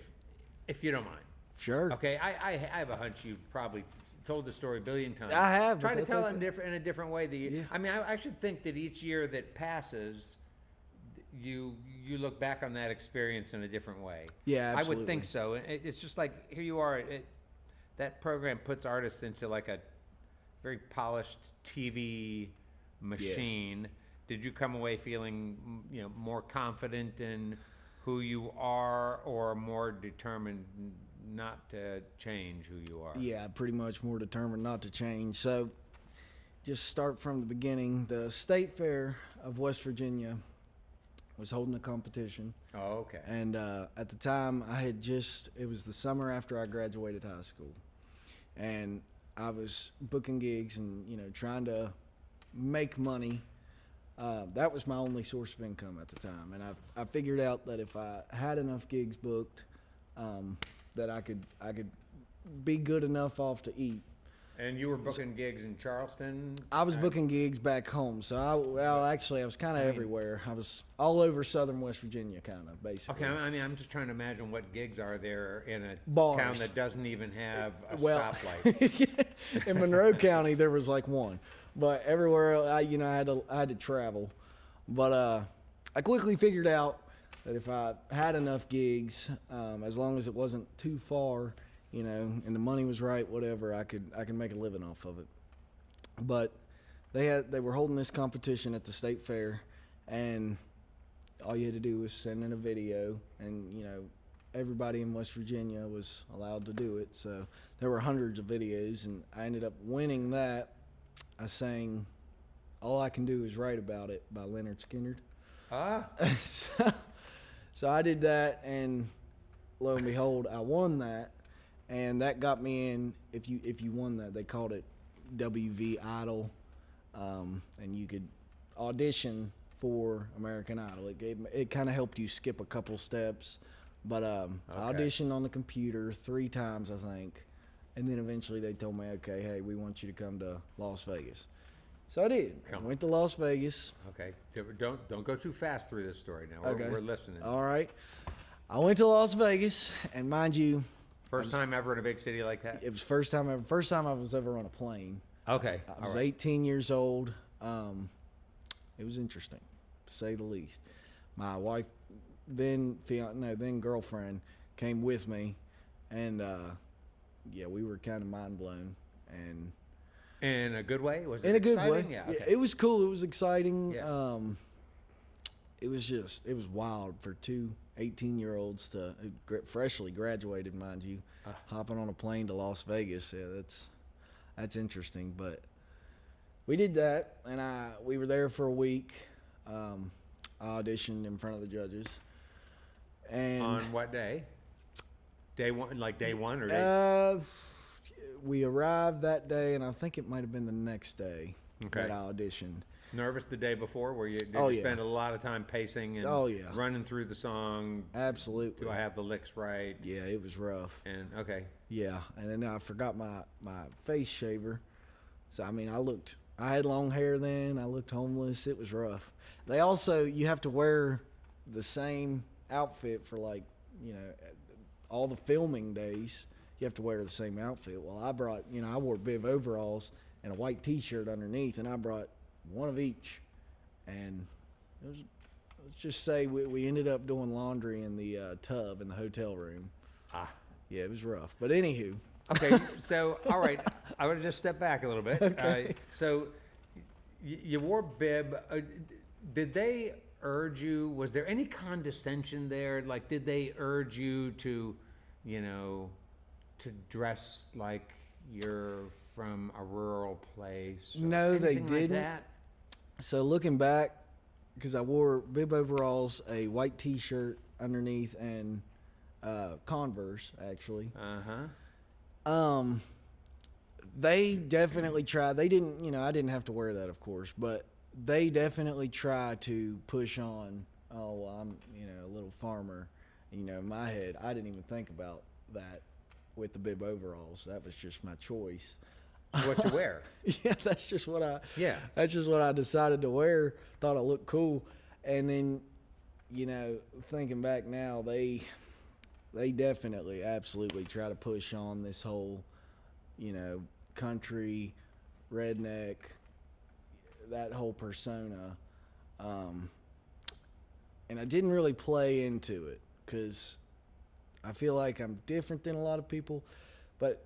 if you don't mind. Sure. Okay. I have a hunch you've probably told the story a billion times. I have, but Try to that's tell okay. it in a different way. Yeah. I mean, I should think that each year that passes, you look back on that experience in a different way. Yeah, I would think absolutely. so. It's just like here you are. That program puts artists into like a very polished TV machine. Did you come away feeling, more confident in who you are, or more determined not to change who you are? Yeah, pretty much more determined not to change. So, just start from the beginning. The State Fair of West Virginia was holding a competition. Oh, okay. And at the time, it was the summer after I graduated high school. And I was booking gigs and, trying to make money. That was my only source of income at the time. And I figured out that if I had enough gigs booked, that I could be good enough off to eat. And you were booking gigs in Charleston? I was booking gigs back home, so I was kind of everywhere. I was all over southern West Virginia, kind of, basically. Okay, I mean, I'm just trying to imagine what gigs are there in a Bars. town that doesn't even have a stoplight. In Monroe County, there was like one, but everywhere I had to travel. But I quickly figured out that if I had enough gigs, as long as it wasn't too far, and the money was right, whatever, I could make a living off of it. But they were holding this competition at the state fair, and all you had to do was send in a video, and everybody in West Virginia was allowed to do it. So there were hundreds of videos, and I ended up winning that. I sang "All I Can Do Is Write About It" by Lynyrd Skynyrd. Ah, So I did that, and lo and behold, I won that. And that got me in. If you won that, they called it WV Idol, and you could audition for American Idol. It kind of helped you skip a couple steps, but I auditioned on the computer 3 times, I think, and then eventually they told me, okay, hey, we want you to come to Las Vegas. So I did. I went to Las Vegas. okay. Don't go too fast through this story now. Okay. We're listening. All right. I went to Las Vegas, and mind you, First time ever in a big city like that? it was first time I was ever on a plane. Okay. I was 18 years old. It was interesting, to say the least. My wife, then girlfriend, came with me, and we were kind of mind blown. And In a good way? Was it in a good exciting? way, Yeah. Okay. it was cool. It was exciting. Yeah. It was wild for 2 18-year-olds to freshly graduated, mind you, hopping on a plane to Las Vegas. Yeah, that's interesting. But we did that, and we were there for a week. I auditioned in front of the judges. And On what day? Day one, like day one or day? we arrived that day, and I think it might have been the next day Okay. that I auditioned. Nervous the day before? Did Oh, you yeah. spend a lot of time pacing and Oh, yeah. running through the song? Absolutely. Do I have the licks right? Yeah, it was rough. And okay. Yeah, and then I forgot my face shaver. So, I mean, I had long hair then. I looked homeless. It was rough. You have to wear the same outfit for all the filming days. You have to wear the same outfit. Well, I wore bib overalls and a white t-shirt underneath, and I brought one of each. And let's just say we ended up doing laundry in the tub in the hotel room. Yeah, it was rough. But anywho. Okay, so, all right, I want to just step back a little bit. Okay. So, you wore bib. Did they urge you, was there any condescension there? Like, did they urge you to, to dress like you're from a rural place? Or No, they anything didn't. Like that? So looking back, because I wore bib overalls, a white t-shirt underneath, and Converse, actually. They definitely tried. They didn't, I didn't have to wear that, of course, but they definitely tried to push on oh, well, I'm, a little farmer. In my head, I didn't even think about that with the bib overalls. That was just my choice. What to wear? Yeah, that's just what Yeah. That's just what I decided to wear. Thought it looked cool, and then, thinking back now, they definitely, absolutely try to push on this whole, country, redneck, that whole persona, and I didn't really play into it because I feel like I'm different than a lot of people, but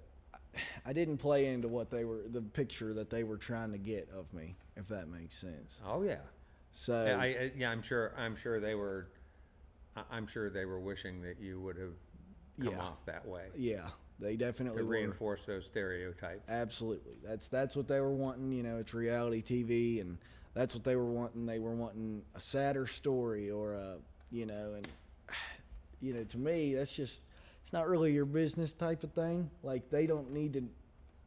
I didn't play into the picture that they were trying to get of me, if that makes sense. Oh yeah. So I'm sure they were wishing that you would have come off that way. Yeah, they definitely To were. reinforce those stereotypes. Absolutely. That's what they were wanting. It's reality TV, and that's what they were wanting. They were wanting a sadder story, or to me, that's just, it's not really your business type of thing. Like, they don't need to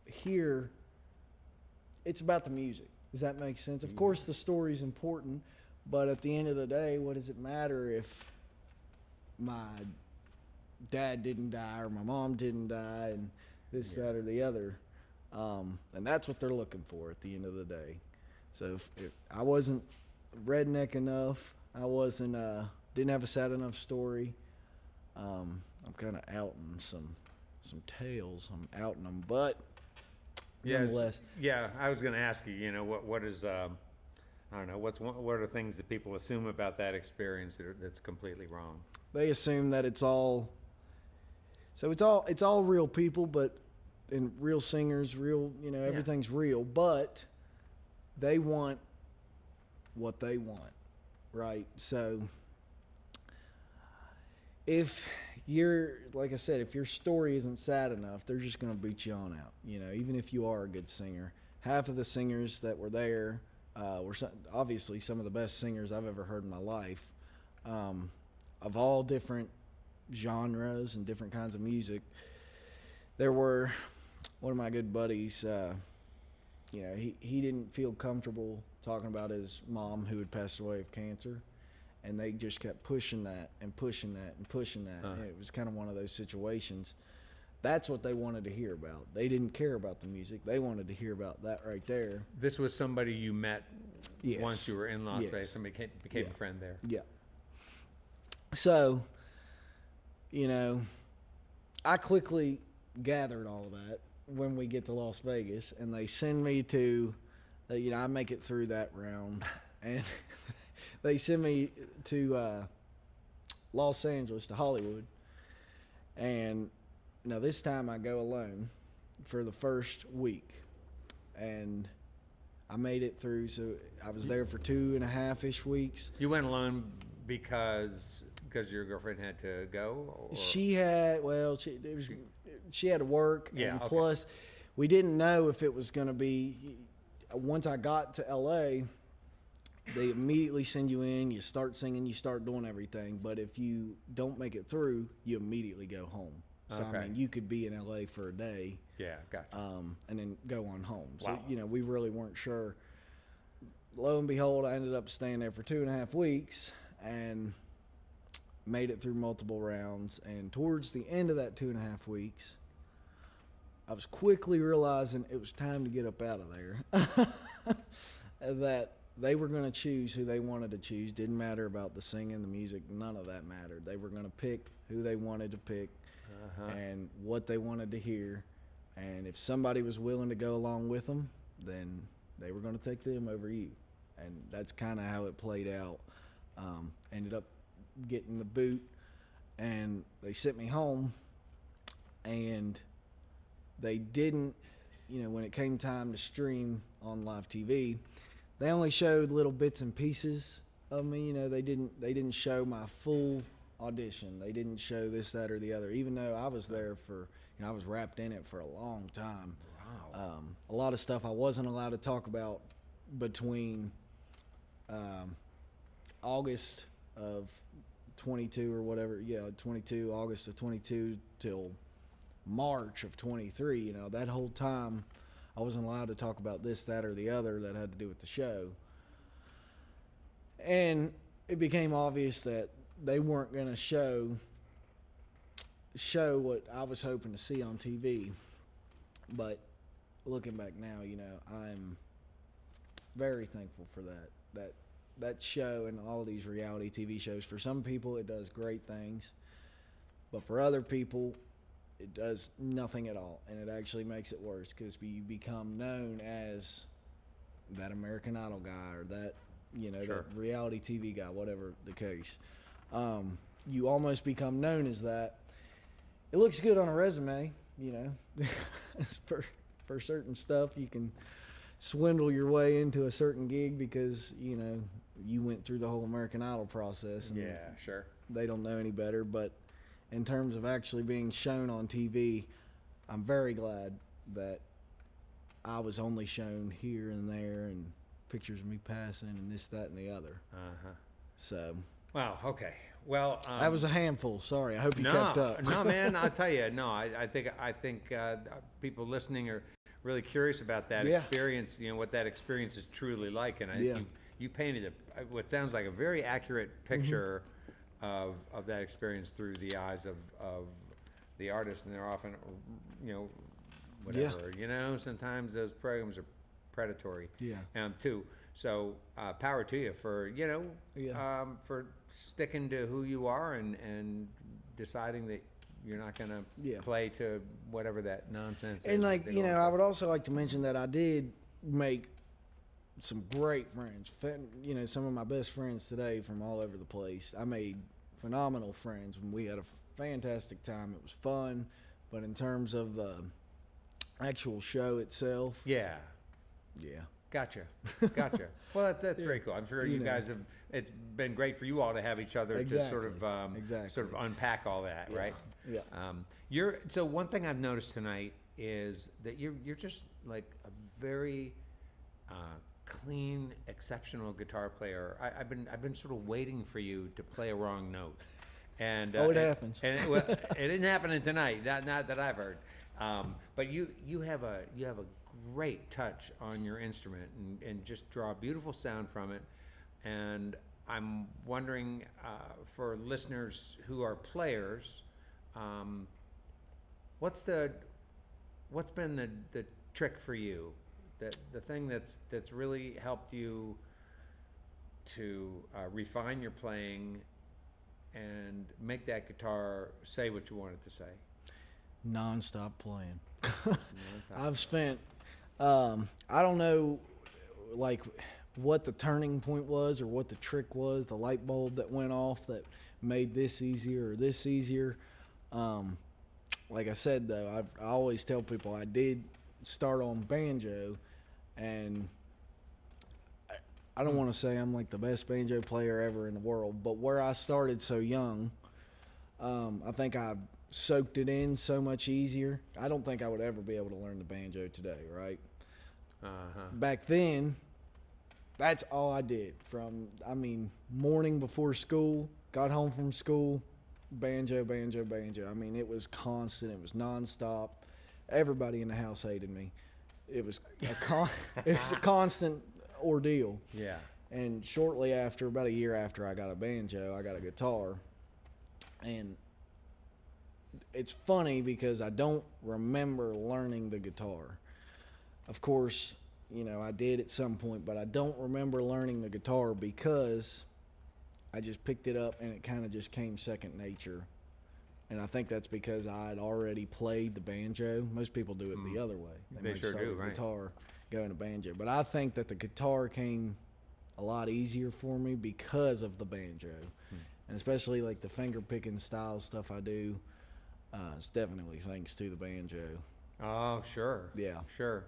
hear. It's about the music. Does that make sense? Of course, the story's important, but at the end of the day, what does it matter if my dad didn't die or my mom didn't die and this, that, or the other? And that's what they're looking for at the end of the day. So if I wasn't redneck enough, I wasn't didn't have a sad enough story, I'm kind of outing some tales. I'm outing them, but nonetheless. Yeah, I was going to ask you. What is I don't know. What are the things that people assume about that experience that's completely wrong? They assume that it's all. So it's all real people, and real singers, real, everything's real, but they want what they want, right? So if like I said, if your story isn't sad enough, they're just going to boot you on out, even if you are a good singer. Half of the singers that were there were obviously some of the best singers I've ever heard in my life, of all different genres and different kinds of music. There were one of my good buddies, he didn't feel comfortable talking about his mom who had passed away of cancer, and they just kept pushing that and pushing that and pushing that. And it was kind of one of those situations. That's what they wanted to hear about. They didn't care about the music. They wanted to hear about that right there. This was somebody you met Yes. once you were in Las Yes. Vegas and became a friend there. Yeah. So, I quickly gathered all of that when we get to Las Vegas, and they send me to, I make it through that round, and they send me to Los Angeles, to Hollywood, and this time I go alone for the first week, and I made it through. So I was there for 2.5-ish weeks. You went alone because your girlfriend had to go? Or? She had to work, Yeah, and okay. plus we didn't know if it was going to be. Once I got to LA, they immediately send you in, you start singing, you start doing everything, but if you don't make it through, you immediately go home. So Okay. I mean, you could be in LA for a day, Yeah, gotcha. and then go on home. Wow. So we really weren't sure. Lo and behold, I ended up staying there for 2.5 weeks and made it through multiple rounds. And towards the end of that 2.5 weeks, I was quickly realizing it was time to get up out of there. That they were going to choose who they wanted to choose. Didn't matter about the singing, the music, none of that mattered. They were going to pick who they wanted to pick and what they wanted to hear. And if somebody was willing to go along with them, then they were going to take them over you. And that's kind of how it played out. Ended up getting the boot, and they sent me home, and they didn't, when it came time to stream on live TV, they only showed little bits and pieces of me. They didn't show my full audition. They didn't show this, that, or the other, even though I was there for, I was wrapped in it for a long time. Wow. A lot of stuff I wasn't allowed to talk about between August of 22 or whatever, 22, August of 22 till March of 23, that whole time I wasn't allowed to talk about this, that, or the other that had to do with the show. And it became obvious that they weren't going to show what I was hoping to see on TV. But looking back now, you know, I'm very thankful for that show and all these reality TV shows. For some people, it does great things, but for other people, it does nothing at all, and it actually makes it worse because you become known as that American Idol guy or that, you know, Sure. that reality TV guy, whatever the case. You almost become known as that. It looks good on a resume, you know. for certain stuff, you can swindle your way into a certain gig because, you know, you went through the whole American Idol process. And Yeah, sure. they don't know any better. But in terms of actually being shown on TV, I'm very glad that I was only shown here and there and pictures of me passing and this, that, and the other. Uh-huh. So Wow, okay. Well, that was a handful. Sorry, I hope you no, kept up. no, man. I'll tell you. No, I think people listening are really curious about that Yeah. experience. You know what that experience is truly like, and I Yeah. think you painted what sounds like a very accurate picture of that experience through the eyes of the artist, and they're often, you know, whatever. You know, sometimes those programs are predatory. Yeah. Too. So power to you for, you know, Yeah. for sticking to who you are and deciding that you're not going to Yeah. play to whatever that nonsense is. And that like, they you don't know, I play. would also like to mention that I did make some great friends. You know, some of my best friends today from all over the place. I made phenomenal friends when we had a fantastic time. It was fun, but in terms of the actual show itself, Yeah. yeah. Gotcha. Well, that's very cool. I'm sure you know. guys have. It's been great for you all to have each other to sort of Exactly. sort of unpack all that, right? Yeah. So one thing I've noticed tonight is that you're just like a very clean, exceptional guitar player. I've been sort of waiting for you to play a wrong note, and Oh, it happens. And it didn't happen tonight. Not that I've heard. But you have a great touch on your instrument and just draw a beautiful sound from it. And I'm wondering, for listeners who are players, what's been the trick for you, the thing that's really helped you to refine your playing and make that guitar say what you want it to say? Non-stop playing. Non-stop. I've spent, I don't know, like, what the turning point was or what the trick was, the light bulb that went off that made this easier or this easier. Like I said, though, I always tell people I did start on banjo, and I don't want to say I'm like the best banjo player ever in the world, but where I started so young, I think I soaked it in so much easier. I don't think I would ever be able to learn the banjo today, right? Back then, that's all I did. Morning before school, got home from school, banjo. I mean, it was constant. It was nonstop. Everybody in the house hated me. It was a constant ordeal. Yeah. And shortly after, about a year after I got a banjo, I got a guitar. And it's funny because I don't remember learning the guitar. Of course, you know, I did at some point, but I don't remember learning the guitar because I just picked it up and it kind of just came second nature. And I think that's because I had already played the banjo. Most people do it the other way. They might sure start do, with right. Guitar, go into banjo. But I think that the guitar came a lot easier for me because of the banjo. And especially like the finger picking style stuff I do, it's definitely thanks to the banjo. Oh, sure. Yeah. Sure.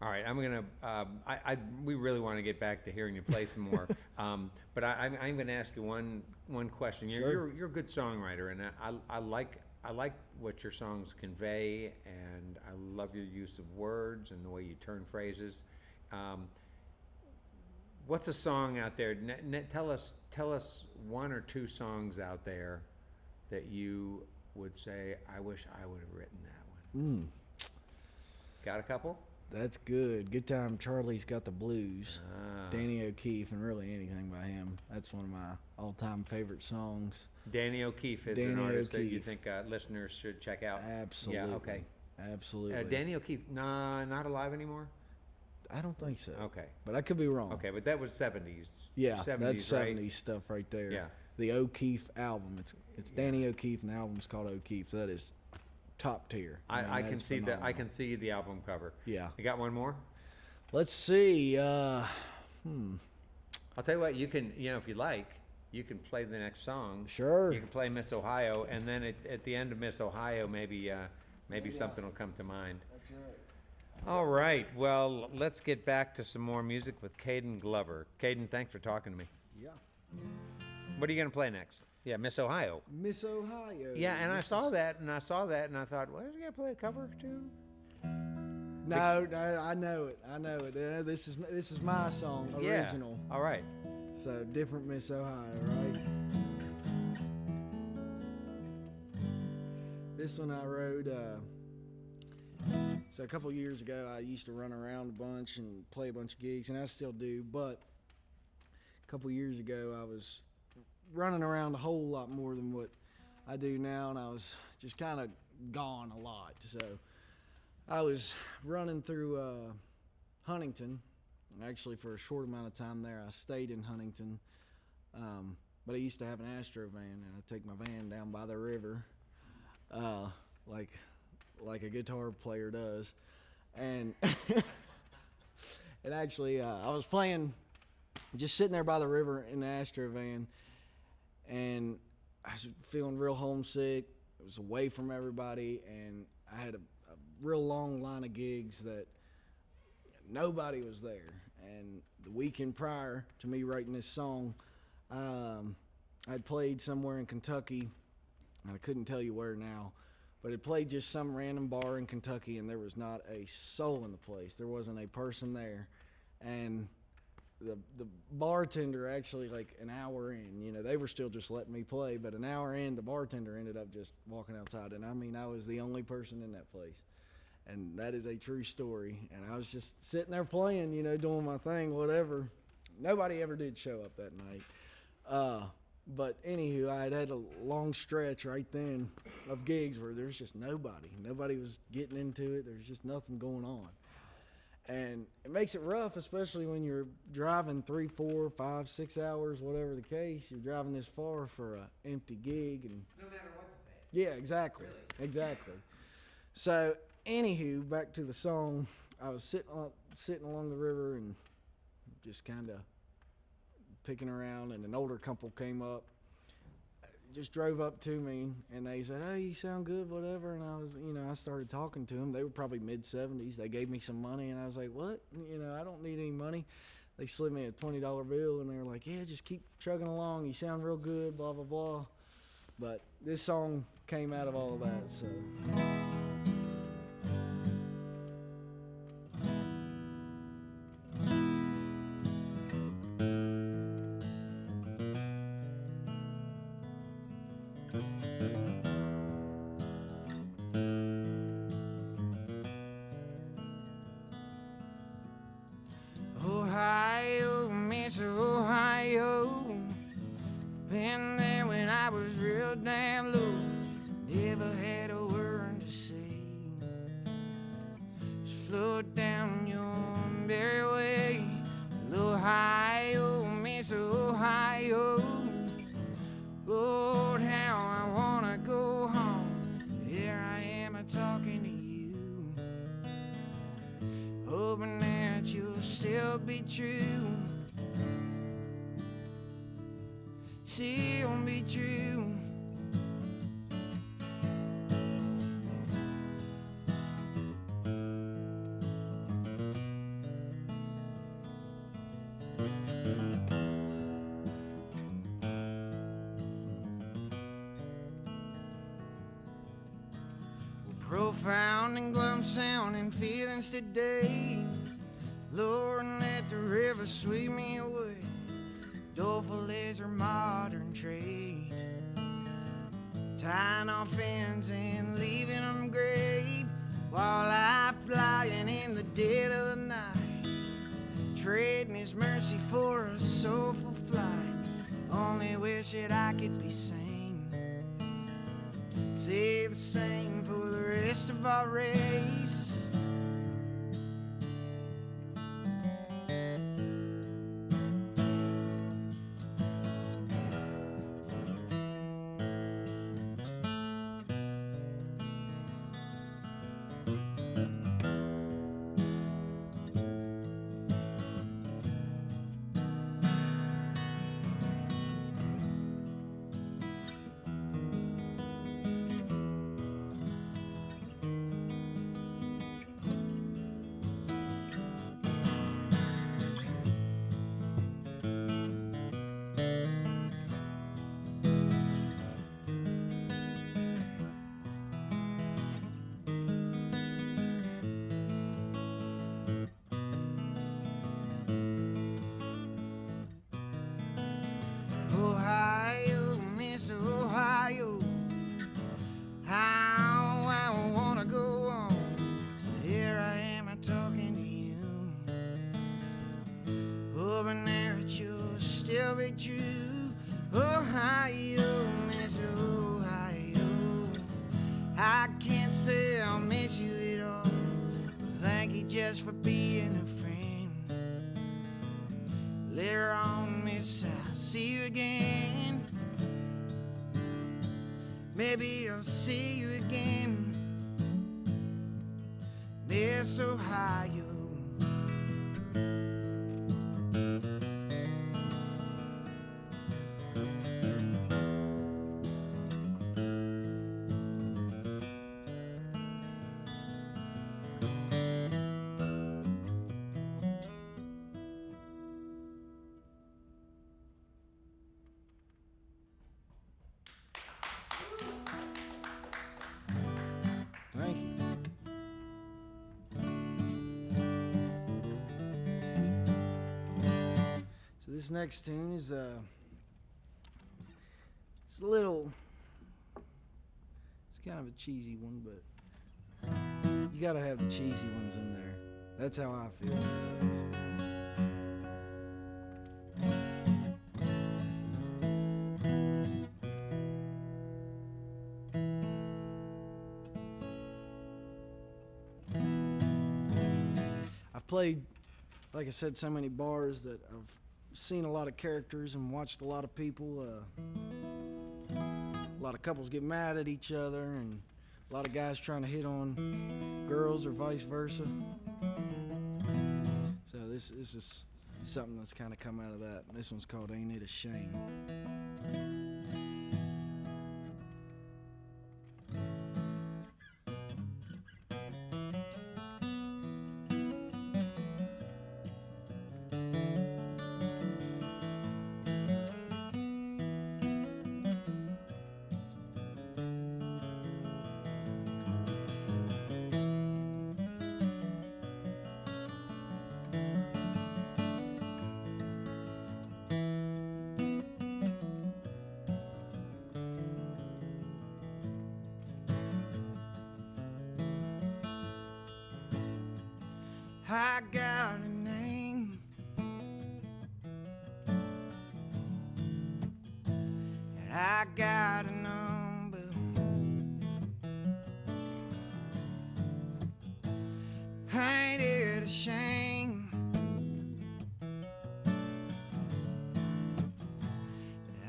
All right, I'm gonna. We really want to get back to hearing you play some more, but I'm gonna ask you one question. Sure. You're a good songwriter, and I like what your songs convey, and I love your use of words and the way you turn phrases. What's a song out there? Tell us one or two songs out there that you would say, I wish I would have written that one. Got a couple? That's good. Good Time Charlie's Got the Blues. Ah. Danny O'Keefe, and really anything by him. That's one of my all-time favorite songs. Danny O'Keefe is Danny an artist that you O'Keefe. think listeners should check out. Absolutely. Yeah, okay. Absolutely. Danny O'Keefe, nah, not alive anymore? I don't think so. Okay. But I could be wrong. Okay, but that was 70s. Yeah, 70s, that's right? 70s stuff right there. Yeah. The O'Keefe album. It's Danny O'Keefe, and the album's called O'Keefe. That is top tier. I can that's see that. I phenomenal. can see the album cover. Yeah. You got one more? Let's see. I'll tell you what. You can, if you like, you can play the next song. Sure. You can play Miss Ohio, and then at the end of Miss Ohio, maybe something will come to mind. That's right. All right. Well, let's get back to some more music with Caden Glover. Caden, thanks for talking to me. Yeah. What are you going to play next? Yeah, Miss Ohio. Miss Ohio. Yeah, and I This saw is- that, and I thought, well, is he going to play a cover too? No, I know it. This is my song, original. Yeah. All right. So different Miss Ohio, right? This one I wrote. So a couple years ago, I used to run around a bunch and play a bunch of gigs, and I still do. But a couple years ago, I was running around a whole lot more than what I do now, and I was just kind of gone a lot. So I was running through Huntington. Actually, for a short amount of time there, I stayed in Huntington. But I used to have an Astro van, and I'd take my van down by the river, like a guitar player does. And and actually, I was playing, just sitting there by the river in the Astro van, and I was feeling real homesick. It was away from everybody, and I had a real long line of gigs that nobody was there. And the weekend prior to me writing this song, I'd played somewhere in Kentucky. I couldn't tell you where now, but it played just some random bar in Kentucky, and there was not a soul in the place. There wasn't a person there. And the bartender actually, like an hour in, they were still just letting me play, but an hour in, the bartender ended up just walking outside. And I mean, I was the only person in that place. And that is a true story. And I was just sitting there playing, doing my thing, whatever. Nobody ever did show up that night. But anywho, I had a long stretch right then of gigs where there's just nobody. Nobody was getting into it. There's just nothing going on. And it makes it rough, especially when you're driving 3, 4, 5, 6 hours, whatever the case. You're driving this far for an empty gig. And No matter what to pay. yeah, exactly. Really? Exactly. So, anywho, back to the song. I was sitting along the river and just kind of picking around, and an older couple came up, just drove up to me, and they said, "Hey, you sound good, whatever." And I was, I started talking to them. They were probably mid-70s. They gave me some money, and I was like, "What? I don't need any money." They slid me a $20 bill, and they were like, "Yeah, just keep chugging along. You sound real good, blah, blah, blah." But this song came out of all of that, so. Ohio, Miss Ohio, been there when I was real damn low. Never had a word to say. Just float down your merry way. Ohio, Miss Ohio, Lord, how I wanna go home. Here I am talking to you, hoping that you'll still be true. Still be true. Profound and glum sounding feelings today. Lord, let the river sweep me away. Doleful is her modern trade, tying off ends and leaving them great. walleye flying in the dead of the night, trading his mercy for a soulful flight. Only wish that I could be sane, say the same for the rest of our race. Ohio, Miss Ohio, how I wanna go on. Here I am talking to you, hoping that you'll still be true. Ohio, Miss Ohio, I can't say I'll miss you at all. Thank you just for being a friend. Later on, Miss, I'll see you again. Maybe I'll see you again, Miss Ohio. Thank you. So this next tune is it's a little, it's kind of a cheesy one, but you gotta have the cheesy ones in there. That's how I feel. I've played, like I said, so many bars that I've seen a lot of characters and watched a lot of people. A lot of couples get mad at each other, and a lot of guys trying to hit on girls or vice versa. So this is something that's kind of come out of that. This one's called Ain't It a Shame. I got a name, and I got a number. Ain't it a shame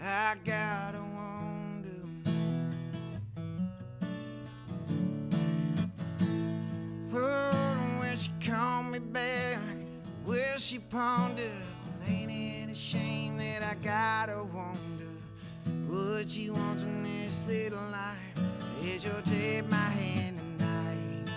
that I gotta wonder? When she called me back, will she ponder? Ain't it a shame that I gotta wonder what she wants in this little life? Is you'll take my hand tonight?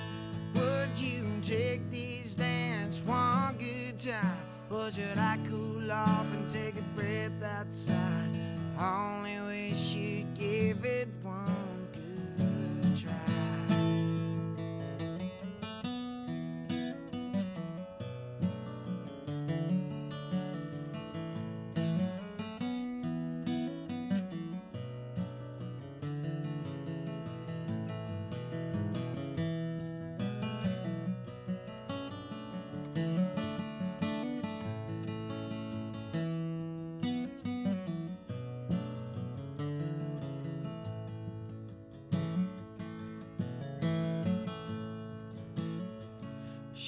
Would you take these dance one good time? Or should I cool off and take a breath outside? I only wish you'd give it one good try.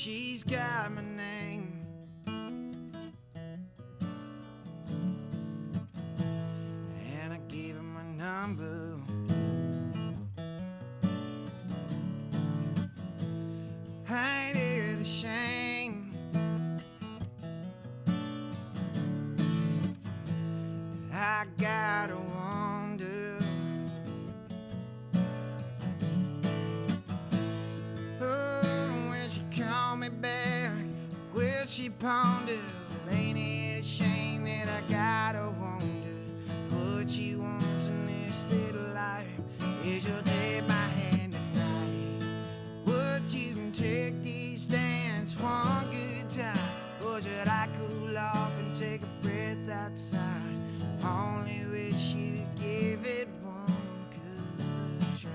she's got my name. And I gave her my number. Ain't it a shame? I gotta wonder. Oh, when she call me back, will she ponder? Ain't it a shame that I gotta wonder what she wants in this little life? Is she'll take my hand tonight? Would you take these stands one good time? Or should I cool off and take a breath outside? Only wish you'd give it one good try.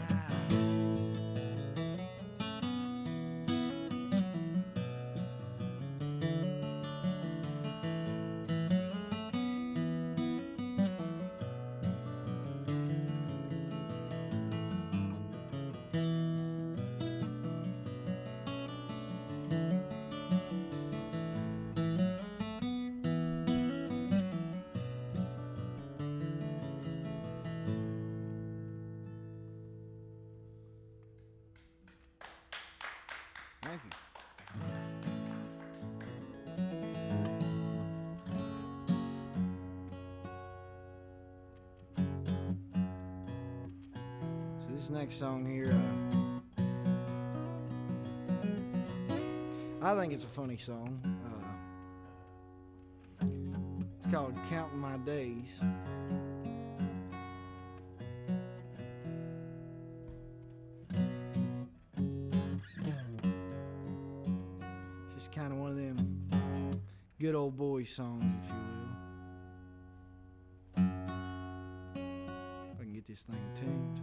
Thank you. So this next song here, I think it's a funny song. It's called Counting My Days. Just kind of one of them good old boy songs, if you will. If I can get this thing tuned.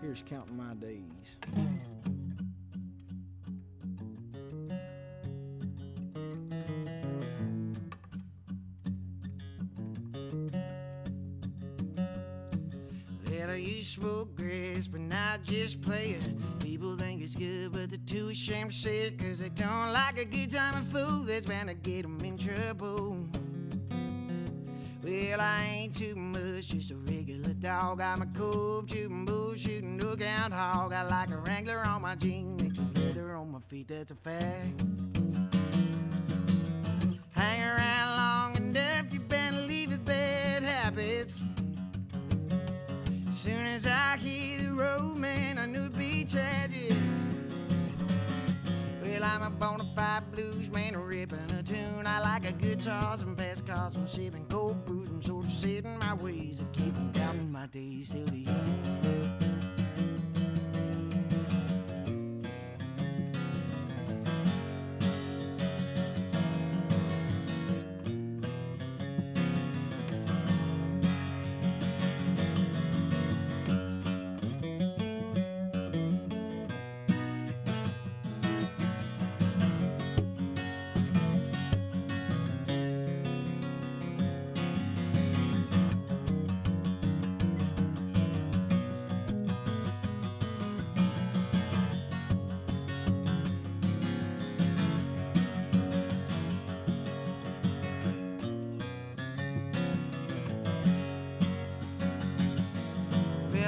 Here's Counting My Days. Well, I used to smoke grass, but now I just play it. People think it's good, but they're too ashamed to say it, 'cause they don't like a good time and fool that's bound to get them in trouble. Well, I ain't too much, just a regular dog. I'm a cold shooting, bullshooting, lookout hog. I like a wrangler on my jeans, extra leather on my feet, that's a fact. Hang around long enough, you better leave with bad habits. Soon as I hear the road, man, I knew it'd be tragic. Well, I'm a bona fide blues man, ripping a tune. I like a guitars and fast cars. I'm sipping cold brews. I'm sort of set in my ways. I keep on counting my days till the end.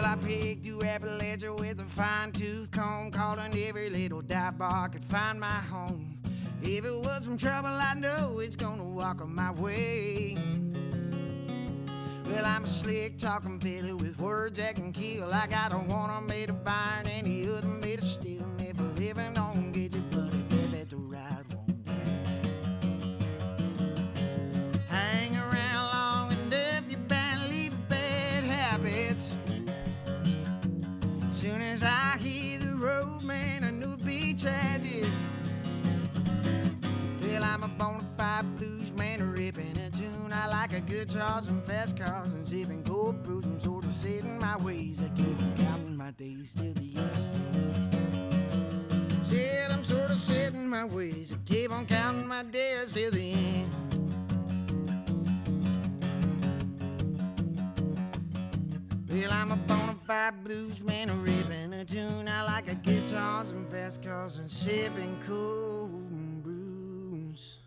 I picked through Appalachia with a fine-tooth comb, calling every little dive bar I could find my home. If it was some trouble, I know it's gonna walk on my way. Well, I'm a slick talking fiddler with words that can kill. I got a one made of iron and the other made of steel. And if a living don't get you, buddy, bet that the ride won't do. Hang around long enough, you better leave with bad habits. Soon as I hear the road, man, I knew it'd be tragic. Well, I'm a bona fide blues man, ripping a tune. I like a guitars and fast cars and sipping cold brews. I'm sort of set in my ways. I keep on counting my days till the end. Said I'm sort of set in my ways. I keep on counting my days till the end. I'm a bona fide bluesman, ripping a tune. I like a guitars and fast cars and sipping cold brews.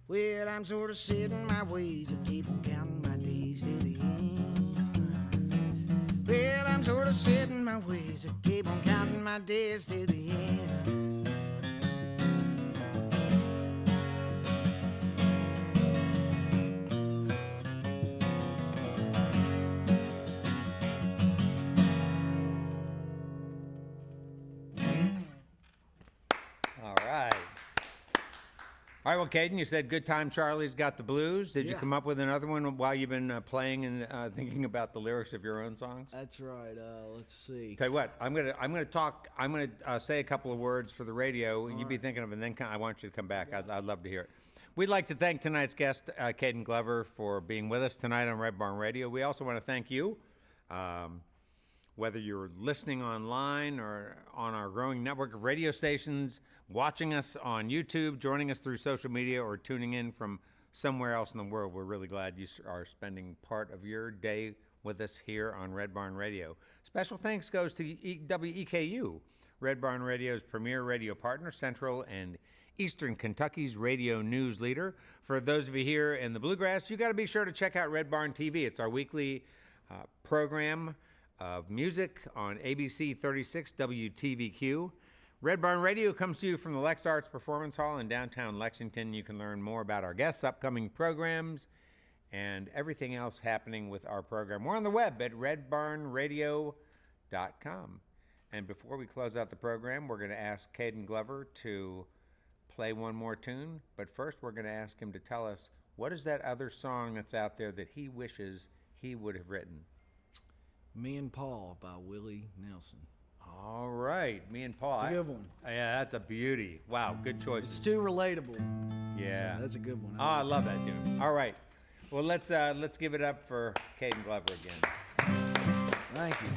Well, I'm sort of set in my ways. I keep on counting my days to the end. Well, I'm sort of set in my ways. I keep on counting my days to the end. All right, well, Caden, you said Good Time Charlie's Got the Blues. Did you Yeah. come up with another one while you've been playing and thinking about the lyrics of your own songs? That's right. Let's see. Tell you what, I'm gonna say a couple of words for the radio, and you be thinking of it, and then I want you to come back. I'd love to hear it. We'd like to thank tonight's guest, Caden Glover, for being with us tonight on Red Barn Radio. We also want to thank you, whether you're listening online or on our growing network of radio stations, watching us on YouTube, joining us through social media, or tuning in from somewhere else in the world. We're really glad you are spending part of your day with us here on Red Barn Radio. Special thanks goes to WEKU, Red Barn Radio's premier radio partner, Central and Eastern Kentucky's radio news leader. For those of you here in the Bluegrass, you got to be sure to check out Red Barn TV. It's our weekly program of music on ABC 36 WTVQ. Red Barn Radio comes to you from the Lex Arts Performance Hall in downtown Lexington. You can learn more about our guests, upcoming programs, and everything else happening with our program. We're on the web at redbarnradio.com. And before we close out the program, we're going to ask Caden Glover to play one more tune. But first, we're going to ask him to tell us, what is that other song that's out there that he wishes he would have written? Me and Paul by Willie Nelson. All right, Me and Paul. It's a good one. Yeah, that's a beauty. Wow, good choice. It's too relatable. Yeah, So that's a good one. Oh, I love that tune. All right, well let's give it up for Caden Glover again. Thank you.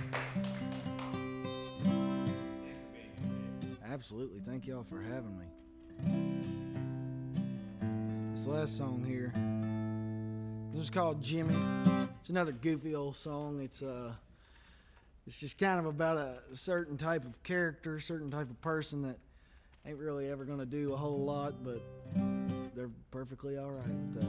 Absolutely. Thank y'all for having me. This last song here, this is called Jimmy. It's another goofy old song. It's just kind of about a certain type of character, certain type of person that ain't really ever gonna do a whole lot, but they're perfectly all right with that.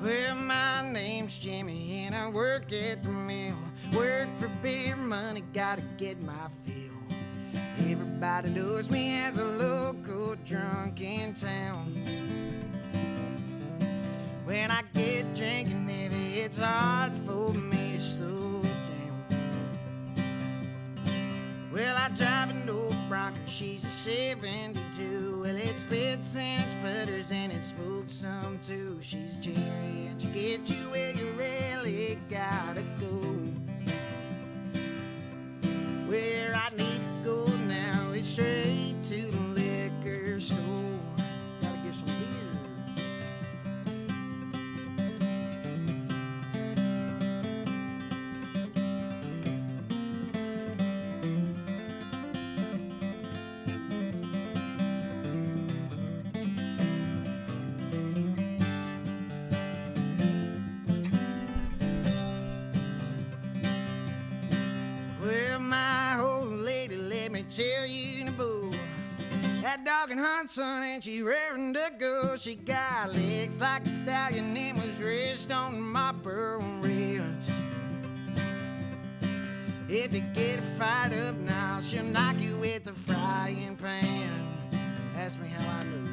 Well, my name's Jimmy and I work at the mill. Work for beer money, gotta get my fill. Everybody knows me as a local drunk in town. When I get drinking heavy, it's hard for me to slow down. Well, I drive an old Bronco, she's a 72. Well, it spits and it sputters and it smokes some too. She's a cherry and she gets you where you really gotta go. Where I need to go now is straight to the liquor store. Gotta get some beer. Well, my old lady, let me tell you, boo. That dog can hunt, son, and she raring to go. She got legs like a stallion and was raised on my burro rails. If you get her fired up now, she'll knock you with the frying pan. Ask me how I know.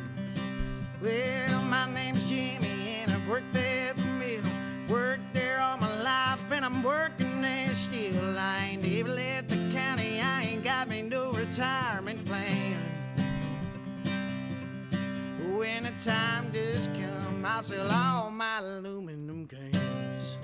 Well, my name's Jimmy and I've worked at the mill. Worked there all my life and I'm working there still. I ain't never left the county, I ain't got me no retirement plan. When the time does aluminum cans.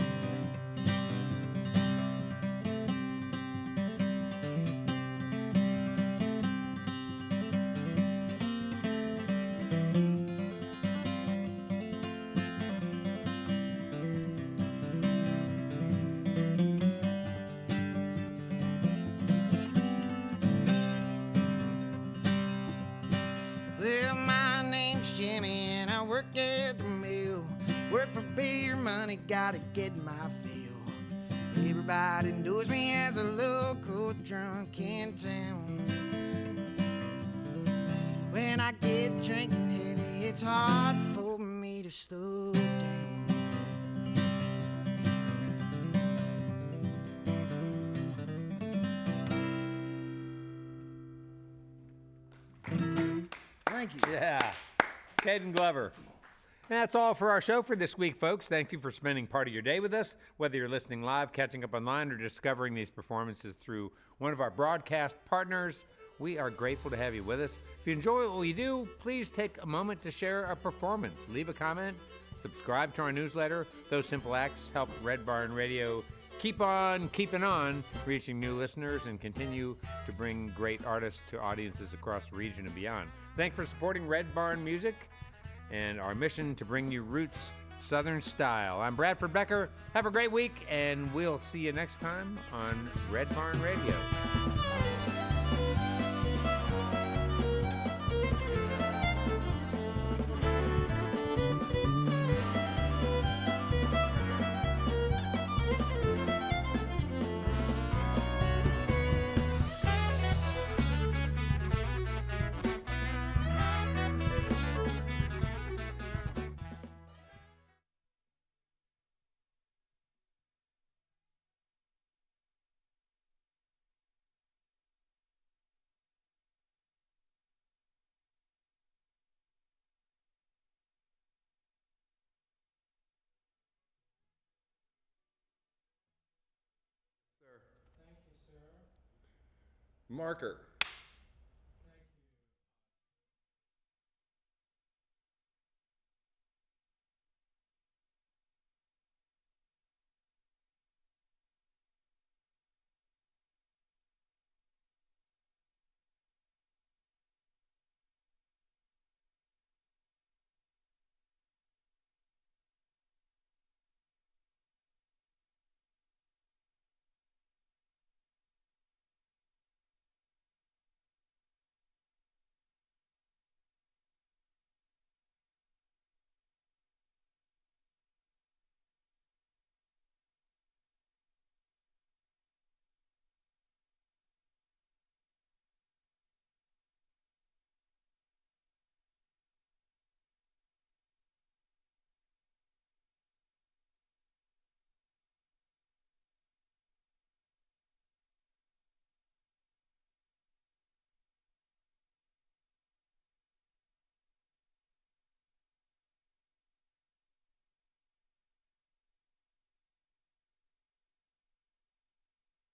Well, my name's Jimmy and I work at the mill. Work for beer money, gotta get my fill. Everybody knows me as a local drunk in town. When I get drinking heavy, it's hard for me to slow down. Thank you. Yeah. Caden Glover. That's all for our show for this week, folks. Thank you for spending part of your day with us, whether you're listening live, catching up online, or discovering these performances through one of our broadcast partners. We are grateful to have you with us. If you enjoy what we do, please take a moment to share a performance. Leave a comment, subscribe to our newsletter. Those simple acts help Red Barn Radio keep on keeping on, reaching new listeners and continue to bring great artists to audiences across the region and beyond. Thanks for supporting Red Barn Music and our mission to bring you roots Southern style. I'm Bradford Becker. Have a great week, and we'll see you next time on Red Barn Radio. Marker.